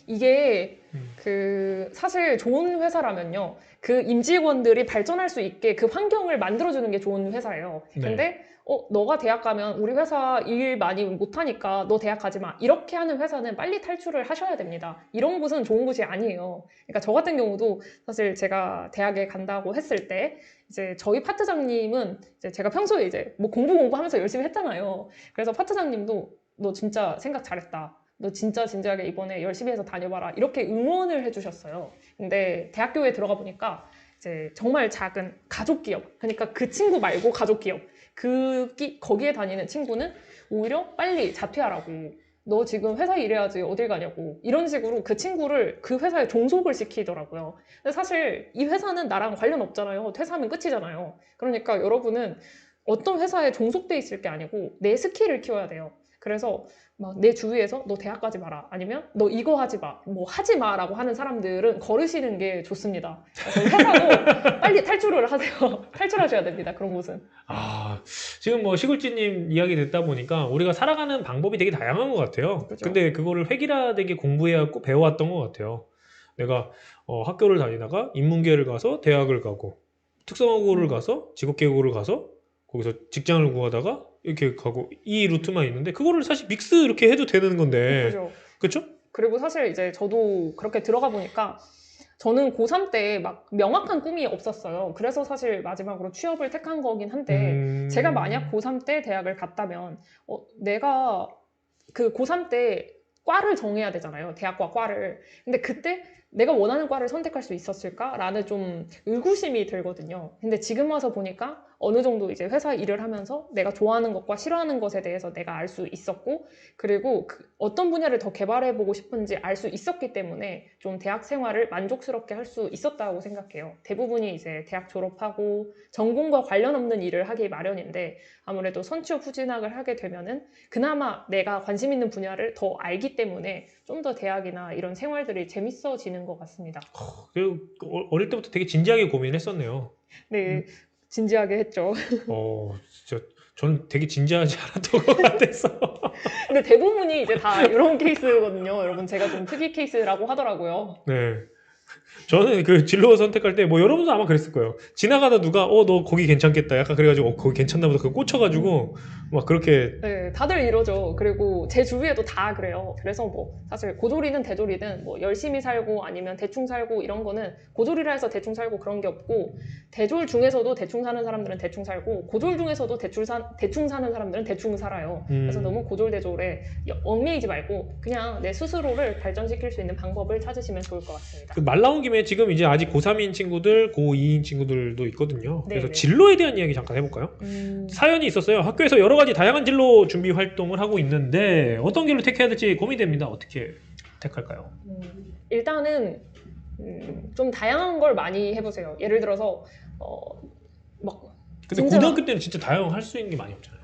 S2: 이게 그 사실 좋은 회사라면요. 그 임직원들이 발전할 수 있게 그 환경을 만들어주는 게 좋은 회사예요.
S1: 네.
S2: 근데 너가 대학 가면 우리 회사 일 많이 못하니까 너 대학 가지 마. 이렇게 하는 회사는 빨리 탈출을 하셔야 됩니다. 이런 곳은 좋은 곳이 아니에요. 그러니까 저 같은 경우도 사실 제가 대학에 간다고 했을 때 이제 저희 파트장님은 이제 제가 평소에 이제 뭐 공부하면서 열심히 했잖아요. 그래서 파트장님도 너 진짜 생각 잘했다. 너 진짜 진지하게 이번에 열심히 해서 다녀봐라. 이렇게 응원을 해주셨어요. 근데 대학교에 들어가 보니까 이제 정말 작은 가족 기업. 그러니까 그 친구 말고 가족 기업. 거기에 다니는 친구는 오히려 빨리 자퇴하라고. 너 지금 회사 일해야지 어딜 가냐고. 이런 식으로 그 친구를 그 회사에 종속을 시키더라고요. 근데 사실 이 회사는 나랑 관련 없잖아요. 퇴사하면 끝이잖아요. 그러니까 여러분은 어떤 회사에 종속돼 있을 게 아니고 내 스킬을 키워야 돼요. 그래서 막 내 주위에서 너 대학 가지 마라 아니면 너 이거 하지 마, 뭐 하지 마라고 하는 사람들은 거르시는 게 좋습니다. 그래서 회사도 빨리 탈출을 하세요. 탈출하셔야 됩니다. 그런 곳은.
S1: 지금 뭐 시골지님 이야기 듣다 보니까 우리가 살아가는 방법이 되게 다양한 것 같아요.
S2: 그죠.
S1: 근데 그거를 획일화되게 공부해왔고 배워왔던 것 같아요. 내가 학교를 다니다가 인문계를 가서 대학을 가고 특성화고를 가서 직업계고를 가서 거기서 직장을 구하다가 이렇게 가고 이 루트만 있는데 그거를 사실 믹스 이렇게 해도 되는 건데
S2: 그죠.
S1: 그렇죠?
S2: 그리고 사실 이제 저도 그렇게 들어가 보니까 저는 고3 때 막 명확한 꿈이 없었어요. 그래서 사실 마지막으로 취업을 택한 거긴 한데 제가 만약 고3 때 대학을 갔다면 내가 그 고3 때 과를 정해야 되잖아요. 대학과 과를. 근데 그때 내가 원하는 과를 선택할 수 있었을까라는 좀 의구심이 들거든요. 근데 지금 와서 보니까 어느 정도 이제 회사 일을 하면서 내가 좋아하는 것과 싫어하는 것에 대해서 내가 알 수 있었고, 그리고 어떤 분야를 더 개발해보고 싶은지 알 수 있었기 때문에 좀 대학 생활을 만족스럽게 할 수 있었다고 생각해요. 대부분이 이제 대학 졸업하고 전공과 관련 없는 일을 하기 마련인데 아무래도 선취업 후진학을 하게 되면은 그나마 내가 관심 있는 분야를 더 알기 때문에 좀 더 대학이나 이런 생활들이 재밌어지는 것 같습니다.
S1: 그리고 어릴 때부터 되게 진지하게 고민했었네요.
S2: 네, 진지하게 했죠.
S1: 진짜 저는 되게 진지하지 않았던 것 같아서.
S2: 근데 대부분이 이제 다 이런 케이스거든요. 여러분, 제가 좀 특이 케이스라고 하더라고요.
S1: 네. 저는 그 진로 선택할 때 뭐 여러분도 아마 그랬을 거예요. 지나가다 누가 너 거기 괜찮겠다 약간 그래가지고 거기 괜찮나 보다 그거 꽂혀가지고 막 그렇게.
S2: 네, 다들 이러죠. 그리고 제 주위에도 다 그래요. 그래서 뭐 사실 고졸이든 대졸이든 뭐 열심히 살고 아니면 대충 살고 이런 거는 고졸이라 해서 대충 살고 그런 게 없고, 대졸 중에서도 대충 사는 사람들은 대충 살고 고졸 중에서도 대충 사는 사람들은 대충 살아요. 그래서 너무 고졸 대졸에 얽매이지 말고 그냥 내 스스로를 발전시킬 수 있는 방법을 찾으시면 좋을 것 같습니다.
S1: 그 말 나온 김에 지금 이제 아직 고3인 친구들, 고2인 친구들도 있거든요. 그래서
S2: 네네.
S1: 진로에 대한 이야기 잠깐 해볼까요? 사연이 있었어요. 학교에서 여러 가지 다양한 진로 준비 활동을 하고 있는데 어떤 길로 택해야 될지 고민됩니다. 어떻게 택할까요?
S2: 일단은 좀 다양한 걸 많이 해보세요. 예를 들어서 막
S1: 근데
S2: 진짜
S1: 고등학교 때는 진짜 다양한 할 수 있는 게 많이 없잖아요.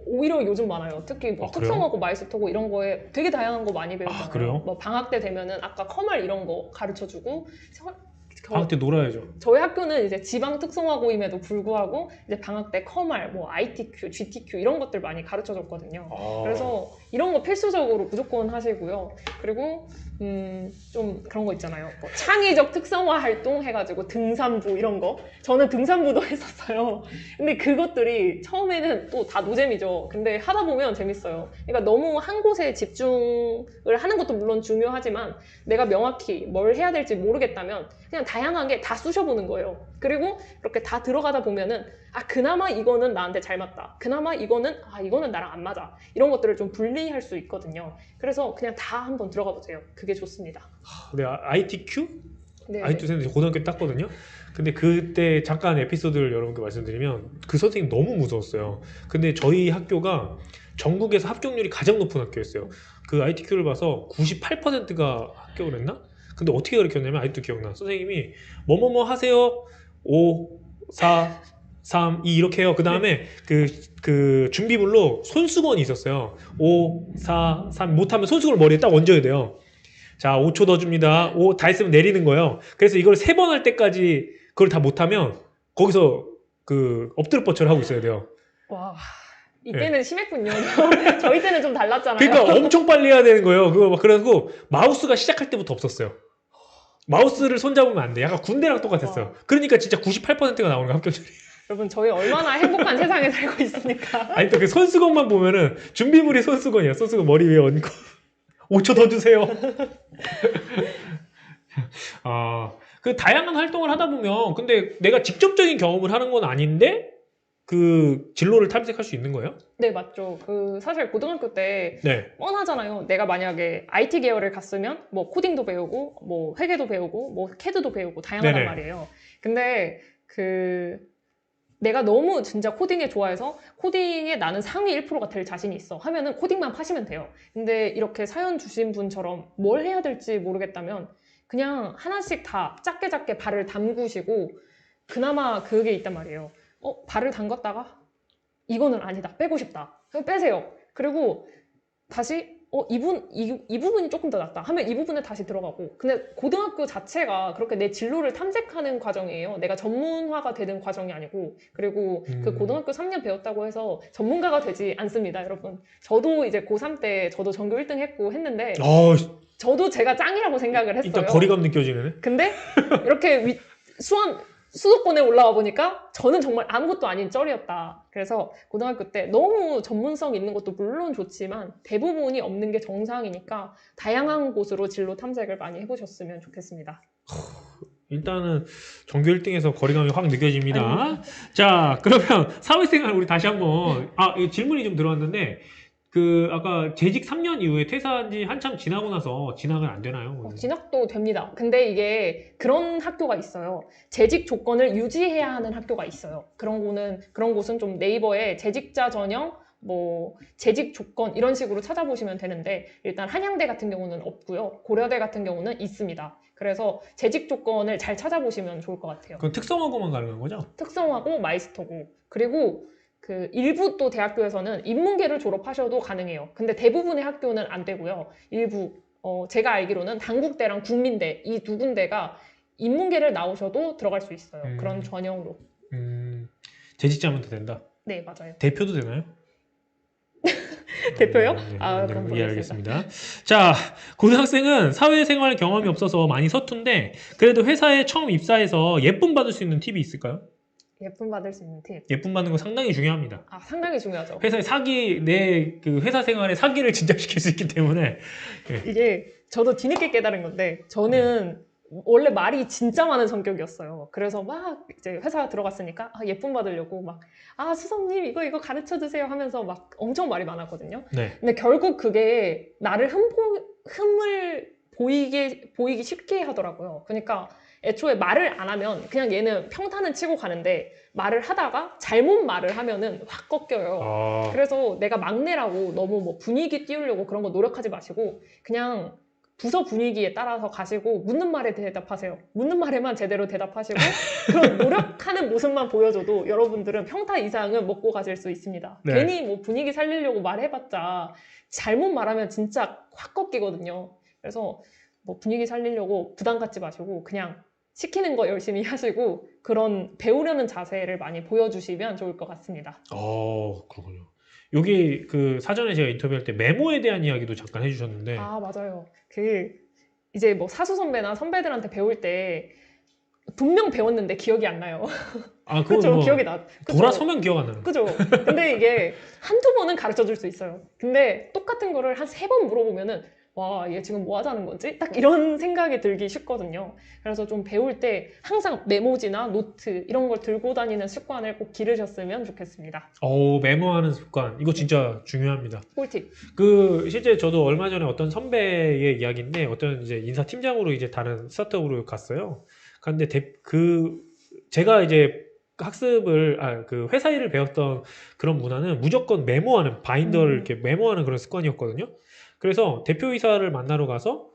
S2: 오히려 요즘 많아요. 특히 뭐
S1: 그래요?
S2: 특성화고 마이스터고 이런 거에 되게 다양한 거 많이 배우잖아요.
S1: 그래요?
S2: 뭐 방학 때 되면은 아까 커말 이런 거 가르쳐주고
S1: 방학 때 놀아야죠.
S2: 저희 학교는 이제 지방 특성화고임에도 불구하고 이제 방학 때 커말, 뭐 ITQ, GTQ 이런 것들 많이 가르쳐줬거든요. 그래서 이런 거 필수적으로 무조건 하시고요. 그리고 좀 그런 거 있잖아요. 뭐 창의적 특성화 활동 해가지고 등산부 이런 거. 저는 등산부도 했었어요. 근데 그것들이 처음에는 또 다 노잼이죠. 근데 하다 보면 재밌어요. 그러니까 너무 한 곳에 집중을 하는 것도 물론 중요하지만 내가 명확히 뭘 해야 될지 모르겠다면 그냥 다양하게 다 쑤셔보는 거예요. 그리고 이렇게 다 들어가다 보면은 아, 그나마 이거는 나한테 잘 맞다. 그나마 이거는 나랑 안 맞아. 이런 것들을 좀 분리할 수 있거든요. 그래서 그냥 다 한번 들어가 보세요. 그게 좋습니다.
S1: 내가 ITQ?
S2: 네.
S1: ITQ 생각 고등학교 때 땄거든요. 근데 그때 잠깐 에피소드를 여러분께 말씀드리면 그 선생님 너무 무서웠어요. 근데 저희 학교가 전국에서 합격률이 가장 높은 학교였어요. 그 ITQ를 봐서 98%가 합격을 했나? 근데 어떻게 가르쳤냐면 아직도 기억나. 선생님이 뭐뭐뭐 하세요. 5, 4, 3, 2 이렇게 해요. 그 다음에 그 준비물로 손수건이 있었어요. 5, 4, 3 못하면 손수건을 머리에 딱 얹어야 돼요. 자, 5초 더 줍니다. 5 다 했으면 내리는 거예요. 그래서 이걸 3번 할 때까지 그걸 다 못하면 거기서 그 엎드려 뻗쳐를 하고 있어야 돼요.
S2: 와, 이때는 심했군요. 저희 때는 좀 달랐잖아요.
S1: 그러니까 엄청 빨리 해야 되는 거예요. 그거 막 그래가지고 마우스가 시작할 때부터 없었어요. 마우스를 손잡으면 안 돼. 약간 군대랑 똑같았어요.
S2: 와.
S1: 그러니까 진짜 98%가 나오는 거야, 합격률이.
S2: 여러분, 저희 얼마나 행복한 세상에 살고 있습니까?
S1: 아니 또 그 손수건만 보면은 준비물이 손수건이야. 손수건 머리 위에 얹고 5초 더 주세요. 아, 그 다양한 활동을 하다 보면 근데 내가 직접적인 경험을 하는 건 아닌데 그 진로를 탐색할 수 있는 거예요?
S2: 네, 맞죠. 사실 고등학교 때
S1: 네.
S2: 뻔하잖아요. 내가 만약에 IT 계열을 갔으면 뭐 코딩도 배우고 뭐 회계도 배우고 뭐 캐드도 배우고 다양하단
S1: 네네.
S2: 말이에요. 근데 내가 너무 진짜 코딩에 좋아해서 코딩에 나는 상위 1%가 될 자신이 있어 하면은 코딩만 파시면 돼요. 근데 이렇게 사연 주신 분처럼 뭘 해야 될지 모르겠다면 그냥 하나씩 다 작게 작게 발을 담그시고 그나마 그게 있단 말이에요. 발을 담갔다가 이거는 아니다. 빼고 싶다. 그럼 빼세요. 그리고 다시 이 부분이 조금 더 낫다 하면 이 부분에 다시 들어가고. 근데 고등학교 자체가 그렇게 내 진로를 탐색하는 과정이에요. 내가 전문화가 되는 과정이 아니고. 그리고 그 고등학교 3년 배웠다고 해서 전문가가 되지 않습니다, 여러분. 저도 이제 고3 때 저도 전교 1등 했고 했는데 저도 제가 짱이라고 생각을 했어요.
S1: 일단 거리감 느껴지네.
S2: 근데 이렇게 수도권에 올라와 보니까 저는 정말 아무것도 아닌 쩔이었다. 그래서 고등학교 때 너무 전문성 있는 것도 물론 좋지만 대부분이 없는 게 정상이니까 다양한 곳으로 진로 탐색을 많이 해보셨으면 좋겠습니다.
S1: 일단은 전교 1등에서 거리감이 확 느껴집니다. 자, 그러면 사회생활 우리 다시 한번 이 질문이 좀 들어왔는데 아까 재직 3년 이후에 퇴사한 지 한참 지나고 나서 진학은 안 되나요?
S2: 진학도 됩니다. 근데 이게 그런 학교가 있어요. 재직 조건을 유지해야 하는 학교가 있어요. 그런 곳은 좀 네이버에 재직자 전형 뭐 재직 조건 이런 식으로 찾아보시면 되는데 일단 한양대 같은 경우는 없고요. 고려대 같은 경우는 있습니다. 그래서 재직 조건을 잘 찾아보시면 좋을 것 같아요.
S1: 그건 특성화고만 가능한 거죠?
S2: 특성화고 마이스터고 그리고 일부 또 대학교에서는 인문계를 졸업하셔도 가능해요. 근데 대부분의 학교는 안 되고요. 일부 제가 알기로는 단국대랑 국민대 이 두 군데가 인문계를 나오셔도 들어갈 수 있어요. 그런 전형으로.
S1: 재직자면 더 된다?
S2: 네, 맞아요.
S1: 대표도 되나요?
S2: 대표요?
S1: 네,
S2: 그럼
S1: 이해하겠습니다. 자, 고등학생은 사회생활 경험이 없어서 많이 서툰데 그래도 회사에 처음 입사해서 예쁨 받을 수 있는 팁이 있을까요?
S2: 예쁨 받을 수 있는 팁.
S1: 예쁨 받는 거 상당히 중요합니다.
S2: 상당히 중요하죠.
S1: 회사의 내 회사 생활에 사기를 진작시킬 수 있기 때문에
S2: 이게 저도 뒤늦게 깨달은 건데 저는 원래 말이 진짜 많은 성격이었어요. 그래서 막 이제 회사 들어갔으니까 예쁨 받으려고 수석님 이거 가르쳐 주세요 하면서 막 엄청 말이 많았거든요.
S1: 네.
S2: 근데 결국 그게 나를 흠을 보이기 쉽게 하더라고요. 그러니까 애초에 말을 안 하면 그냥 얘는 평탄은 치고 가는데 말을 하다가 잘못 말을 하면은 확 꺾여요. 그래서 내가 막내라고 너무 뭐 분위기 띄우려고 그런 거 노력하지 마시고 그냥 부서 분위기에 따라서 가시고 묻는 말에 대답하세요. 묻는 말에만 제대로 대답하시고 그런 노력하는 모습만 보여줘도 여러분들은 평타 이상은 먹고 가실 수 있습니다.
S1: 네.
S2: 괜히 뭐 분위기 살리려고 말해봤자 잘못 말하면 진짜 확 꺾이거든요. 그래서 뭐 분위기 살리려고 부담 갖지 마시고 그냥 시키는 거 열심히 하시고 그런 배우려는 자세를 많이 보여주시면 좋을 것 같습니다.
S1: 그렇군요. 여기 사전에 제가 인터뷰할 때 메모에 대한 이야기도 잠깐 해주셨는데
S2: 맞아요. 이제 뭐 사수 선배나 선배들한테 배울 때 분명 배웠는데 기억이 안 나요.
S1: 아, 그거
S2: 그죠?
S1: 뭐
S2: 기억이 나. 그죠?
S1: 돌아서면 기억 안 나는 거.
S2: 그죠? 근데 이게 한두 번은 가르쳐 줄 수 있어요. 근데 똑같은 거를 한 3번 물어보면은 와, 얘 지금 뭐 하자는 거지? 딱 이런 생각이 들기 쉽거든요. 그래서 좀 배울 때 항상 메모지나 노트 이런 걸 들고 다니는 습관을 꼭 기르셨으면 좋겠습니다.
S1: 메모하는 습관. 이거 진짜 중요합니다.
S2: 꿀팁.
S1: 그 실제 저도 얼마 전에 어떤 선배의 이야기인데 어떤 이제 인사팀장으로 이제 다른 스타트업으로 갔어요. 근데 제가 이제 그 회사 일을 배웠던 그런 문화는 무조건 메모하는 바인더를 이렇게 메모하는 그런 습관이었거든요. 그래서 대표이사를 만나러 가서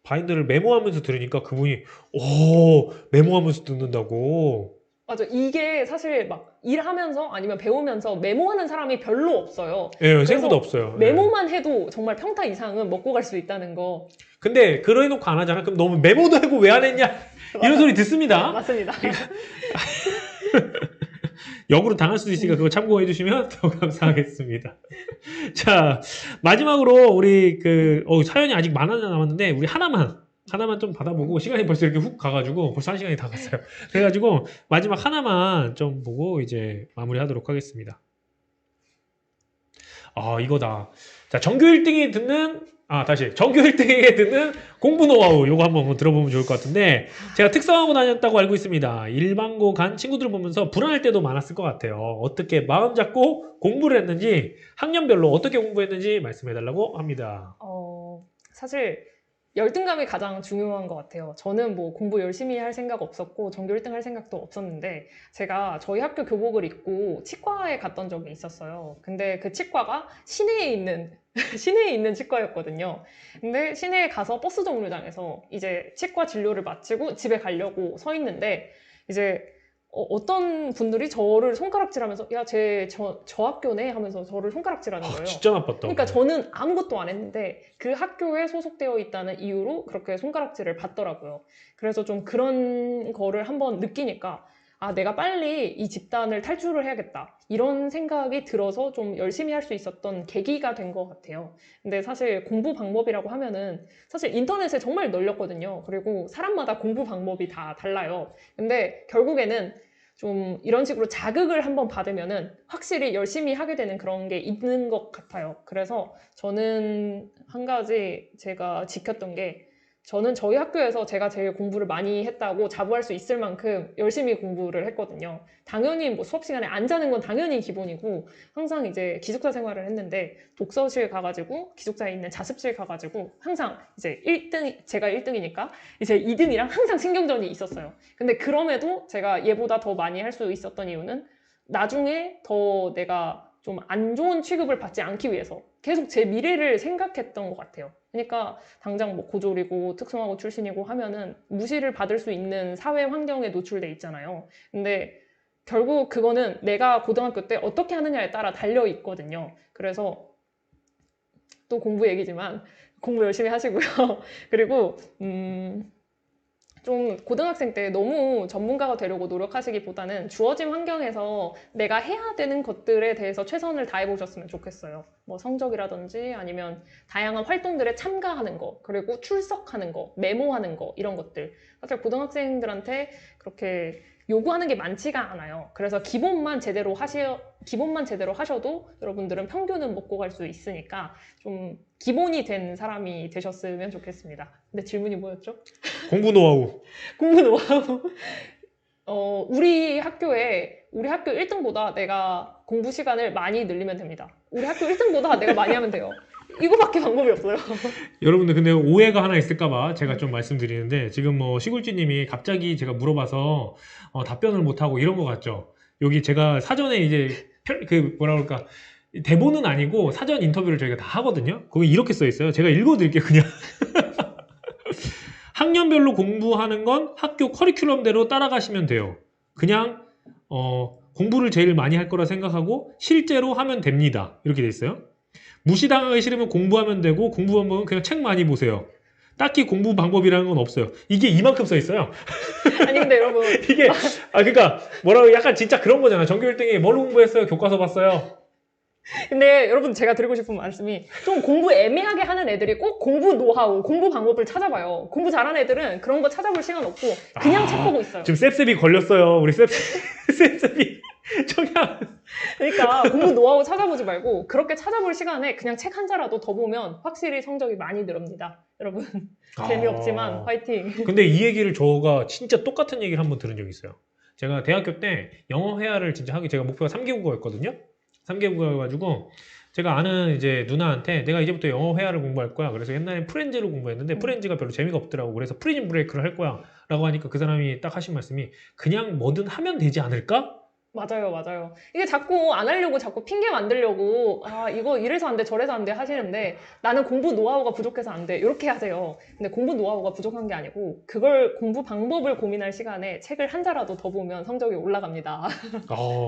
S1: 바인더를 메모하면서 들으니까 그분이 메모하면서 듣는다고.
S2: 맞아. 이게 사실 막 일하면서 아니면 배우면서 메모하는 사람이 별로 없어요.
S1: 예, 생각보다 없어요. 예.
S2: 메모만 해도 정말 평타 이상은 먹고 갈 수 있다는 거.
S1: 근데 그래놓고 안 하잖아. 그럼 너무 메모도 하고 왜 안 했냐 이런 소리 듣습니다.
S2: 맞습니다.
S1: 역으로 당할 수도 있으니까 그거 참고해 주시면 더 감사하겠습니다. 자, 마지막으로 우리 사연이 아직 많아 남았는데 우리 하나만 좀 받아보고 시간이 벌써 이렇게 훅 가가지고 벌써 1시간이 다 갔어요. 그래가지고 마지막 하나만 좀 보고 이제 마무리하도록 하겠습니다. 이거다. 자, 전교 1등이 듣는 공부 노하우 요거 한번 들어보면 좋을 것 같은데 제가 특성화고 다녔다고 알고 있습니다. 일반고 간 친구들 보면서 불안할 때도 많았을 것 같아요. 어떻게 마음 잡고 공부를 했는지 학년별로 어떻게 공부했는지 말씀해달라고 합니다.
S2: 사실 열등감이 가장 중요한 것 같아요. 저는 뭐 공부 열심히 할 생각 없었고 전교 1등 할 생각도 없었는데 제가 저희 학교 교복을 입고 치과에 갔던 적이 있었어요. 근데 그 치과가 시내에 있는 치과였거든요. 근데 시내에 가서 버스 정류장에서 이제 치과 진료를 마치고 집에 가려고 서 있는데 이제 어떤 분들이 저를 손가락질하면서 야, 저 학교네 하면서 저를 손가락질하는 거예요.
S1: 진짜 나빴다.
S2: 그러니까 저는 아무것도 안 했는데 그 학교에 소속되어 있다는 이유로 그렇게 손가락질을 받더라고요. 그래서 좀 그런 거를 한번 느끼니까 내가 빨리 이 집단을 탈출을 해야겠다. 이런 생각이 들어서 좀 열심히 할 수 있었던 계기가 된 것 같아요. 근데 사실 공부 방법이라고 하면은 사실 인터넷에 정말 널렸거든요. 그리고 사람마다 공부 방법이 다 달라요. 근데 결국에는 좀 이런 식으로 자극을 한번 받으면은 확실히 열심히 하게 되는 그런 게 있는 것 같아요. 그래서 저는 한 가지 제가 지켰던 게 저는 저희 학교에서 제가 제일 공부를 많이 했다고 자부할 수 있을 만큼 열심히 공부를 했거든요. 당연히 뭐 수업 시간에 안 자는 건 당연히 기본이고 항상 이제 기숙사 생활을 했는데 독서실 가가지고 기숙사에 있는 자습실 가가지고 항상 이제 제가 1등이니까 이제 2등이랑 항상 신경전이 있었어요. 근데 그럼에도 제가 얘보다 더 많이 할 수 있었던 이유는 나중에 더 내가 좀 안 좋은 취급을 받지 않기 위해서 계속 제 미래를 생각했던 것 같아요. 그러니까 당장 뭐 고졸이고 특성화고 출신이고 하면은 무시를 받을 수 있는 사회 환경에 노출돼 있잖아요. 근데 결국 그거는 내가 고등학교 때 어떻게 하느냐에 따라 달려 있거든요. 그래서 또 공부 얘기지만 공부 열심히 하시고요. 그리고 좀 고등학생 때 너무 전문가가 되려고 노력하시기보다는 주어진 환경에서 내가 해야 되는 것들에 대해서 최선을 다해보셨으면 좋겠어요. 뭐 성적이라든지 아니면 다양한 활동들에 참가하는 거, 그리고 출석하는 거, 메모하는 거 이런 것들. 사실 고등학생들한테 그렇게 요구하는 게 많지가 않아요. 그래서 기본만 제대로 하셔도 여러분들은 평균은 먹고 갈 수 있으니까 좀 기본이 된 사람이 되셨으면 좋겠습니다. 근데 질문이 뭐였죠?
S1: 공부 노하우.
S2: 공부 노하우. 우리 학교 1등보다 내가 공부 시간을 많이 늘리면 됩니다. 우리 학교 1등보다 내가 많이 하면 돼요. 이거밖에 방법이 없어요.
S1: 여러분들 근데 오해가 하나 있을까봐 제가 좀 말씀드리는데 지금 뭐 시골쥐님이 갑자기 제가 물어봐서 답변을 못하고 이런 것 같죠. 여기 제가 사전에 이제 뭐라 그럴까 대본은 아니고 사전 인터뷰를 저희가 다 하거든요. 거기 이렇게 써 있어요. 제가 읽어드릴게요 그냥. 학년별로 공부하는 건 학교 커리큘럼대로 따라가시면 돼요. 그냥 공부를 제일 많이 할 거라 생각하고 실제로 하면 됩니다. 이렇게 돼 있어요. 무시당하기 싫으면 공부하면 되고 공부 방법은 그냥 책 많이 보세요. 딱히 공부 방법이라는 건 없어요. 이게 이만큼 써 있어요.
S2: 아니 근데 여러분
S1: 그러니까 뭐라고 약간 진짜 그런 거잖아. 전교 1등이 뭘 공부했어요? 교과서 봤어요.
S2: 근데 여러분 제가 드리고 싶은 말씀이 좀 공부 애매하게 하는 애들이 꼭 공부 노하우, 공부 방법을 찾아봐요. 공부 잘하는 애들은 그런 거 찾아볼 시간 없고 그냥 책 보고 있어요.
S1: 지금 셉셉이 걸렸어요. 우리 셉셉이 청약.
S2: 그러니까 공부 노하우 찾아보지 말고 그렇게 찾아볼 시간에 그냥 책 한 자라도 더 보면 확실히 성적이 많이 늘습니다. 여러분 재미없지만 화이팅.
S1: 근데 이 얘기를 저가 진짜 똑같은 얘기를 한번 들은 적이 있어요. 제가 대학교 때 영어 회화를 진짜 하기 제가 목표가 3개 국어였거든요. 3개 국어여가지고 제가 아는 이제 누나한테 내가 이제부터 영어 회화를 공부할 거야. 그래서 옛날에 프렌즈를 공부했는데 프렌즈가 별로 재미가 없더라고. 그래서 프리즘 브레이크를 할 거야. 라고 하니까 그 사람이 딱 하신 말씀이 그냥 뭐든 하면 되지 않을까?
S2: 맞아요, 맞아요. 이게 자꾸 안 하려고 자꾸 핑계 만들려고 이거 이래서 안 돼, 저래서 안 돼 하시는데 나는 공부 노하우가 부족해서 안 돼. 이렇게 하세요. 근데 공부 노하우가 부족한 게 아니고 그걸 공부 방법을 고민할 시간에 책을 한 자라도 더 보면 성적이 올라갑니다.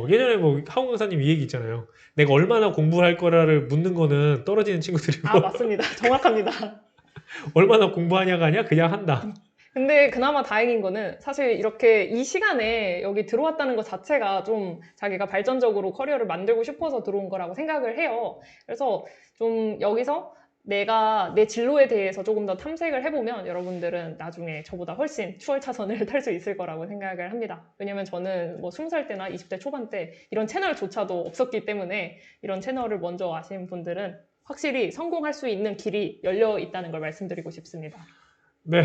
S1: 예전에 뭐 하웅 강사님 이 얘기 있잖아요. 내가 얼마나 공부할 거라를 묻는 거는 떨어지는 친구들이고
S2: 맞습니다. 정확합니다.
S1: 얼마나 공부하냐가 아니야 그냥 한다.
S2: 근데 그나마 다행인 거는 사실 이렇게 이 시간에 여기 들어왔다는 것 자체가 좀 자기가 발전적으로 커리어를 만들고 싶어서 들어온 거라고 생각을 해요. 그래서 좀 여기서 내가 내 진로에 대해서 조금 더 탐색을 해보면 여러분들은 나중에 저보다 훨씬 추월차선을 탈 수 있을 거라고 생각을 합니다. 왜냐면 저는 뭐 20살 때나 20대 초반 때 이런 채널조차도 없었기 때문에 이런 채널을 먼저 아신 분들은 확실히 성공할 수 있는 길이 열려 있다는 걸 말씀드리고 싶습니다.
S1: 네.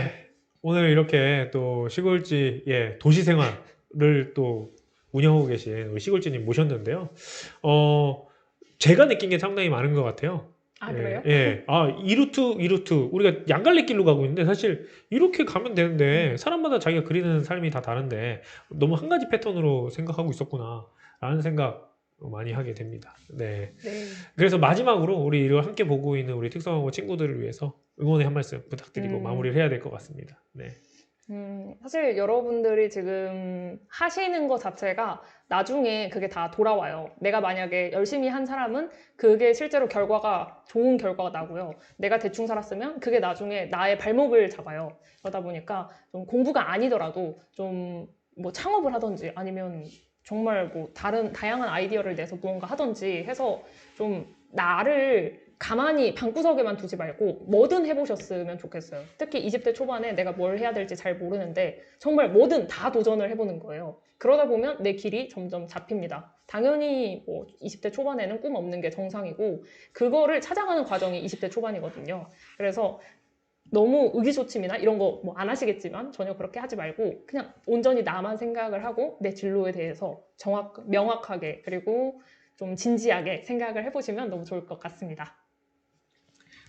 S1: 오늘 이렇게 또 시골지 도시 생활을 또 운영하고 계신 우리 시골지님 모셨는데요. 제가 느낀 게 상당히 많은 것 같아요.
S2: 그래요?
S1: 이루트 우리가 양갈래길로 가고 있는데 사실 이렇게 가면 되는데 사람마다 자기가 그리는 삶이 다 다른데 너무 한 가지 패턴으로 생각하고 있었구나 라는 생각 많이 하게 됩니다. 네. 그래서 마지막으로 우리 이걸 함께 보고 있는 우리 특성화고 친구들을 위해서 응원의 한 말씀 부탁드리고 마무리를 해야 될 것 같습니다. 네.
S2: 사실 여러분들이 지금 하시는 것 자체가 나중에 그게 다 돌아와요. 내가 만약에 열심히 한 사람은 그게 실제로 결과가 좋은 결과가 나고요. 내가 대충 살았으면 그게 나중에 나의 발목을 잡아요. 그러다 보니까 좀 공부가 아니더라도 좀 뭐 창업을 하든지 아니면 정말 뭐 다양한 아이디어를 내서 무언가 하든지 해서 좀 나를 가만히 방구석에만 두지 말고 뭐든 해보셨으면 좋겠어요. 특히 20대 초반에 내가 뭘 해야 될지 잘 모르는데 정말 뭐든 다 도전을 해보는 거예요. 그러다 보면 내 길이 점점 잡힙니다. 당연히 뭐 20대 초반에는 꿈 없는 게 정상이고 그거를 찾아가는 과정이 20대 초반이거든요. 그래서 너무 의기소침이나 이런 거 뭐 안 하시겠지만 전혀 그렇게 하지 말고 그냥 온전히 나만 생각을 하고 내 진로에 대해서 명확하게 그리고 좀 진지하게 생각을 해보시면 너무 좋을 것 같습니다.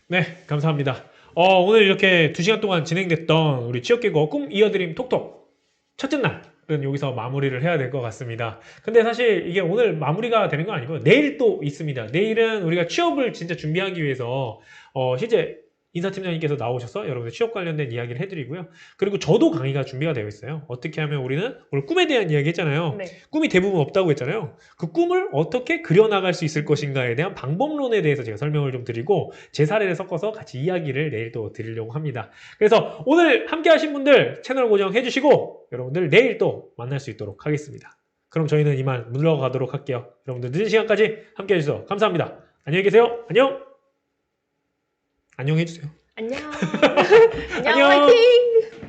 S1: 네, 감사합니다. 오늘 이렇게 2시간 동안 진행됐던 우리 취업계고 꿈 이어드림 톡톡 첫째 날은 여기서 마무리를 해야 될 것 같습니다. 근데 사실 이게 오늘 마무리가 되는 건 아니고요. 내일 또 있습니다. 내일은 우리가 취업을 진짜 준비하기 위해서 실제 인사팀장님께서 나오셔서 여러분들 취업 관련된 이야기를 해드리고요. 그리고 저도 강의가 준비가 되어 있어요. 어떻게 하면 우리는 오늘 꿈에 대한 이야기 했잖아요.
S2: 네.
S1: 꿈이 대부분 없다고 했잖아요. 그 꿈을 어떻게 그려나갈 수 있을 것인가에 대한 방법론에 대해서 제가 설명을 좀 드리고 제 사례를 섞어서 같이 이야기를 내일 또 드리려고 합니다. 그래서 오늘 함께 하신 분들 채널 고정해 주시고 여러분들 내일 또 만날 수 있도록 하겠습니다. 그럼 저희는 이만 물러가도록 할게요. 여러분들 늦은 시간까지 함께 해주셔서 감사합니다. 안녕히 계세요. 안녕. 안녕해주세요.
S2: 안녕.
S1: 안녕.
S2: 화이팅!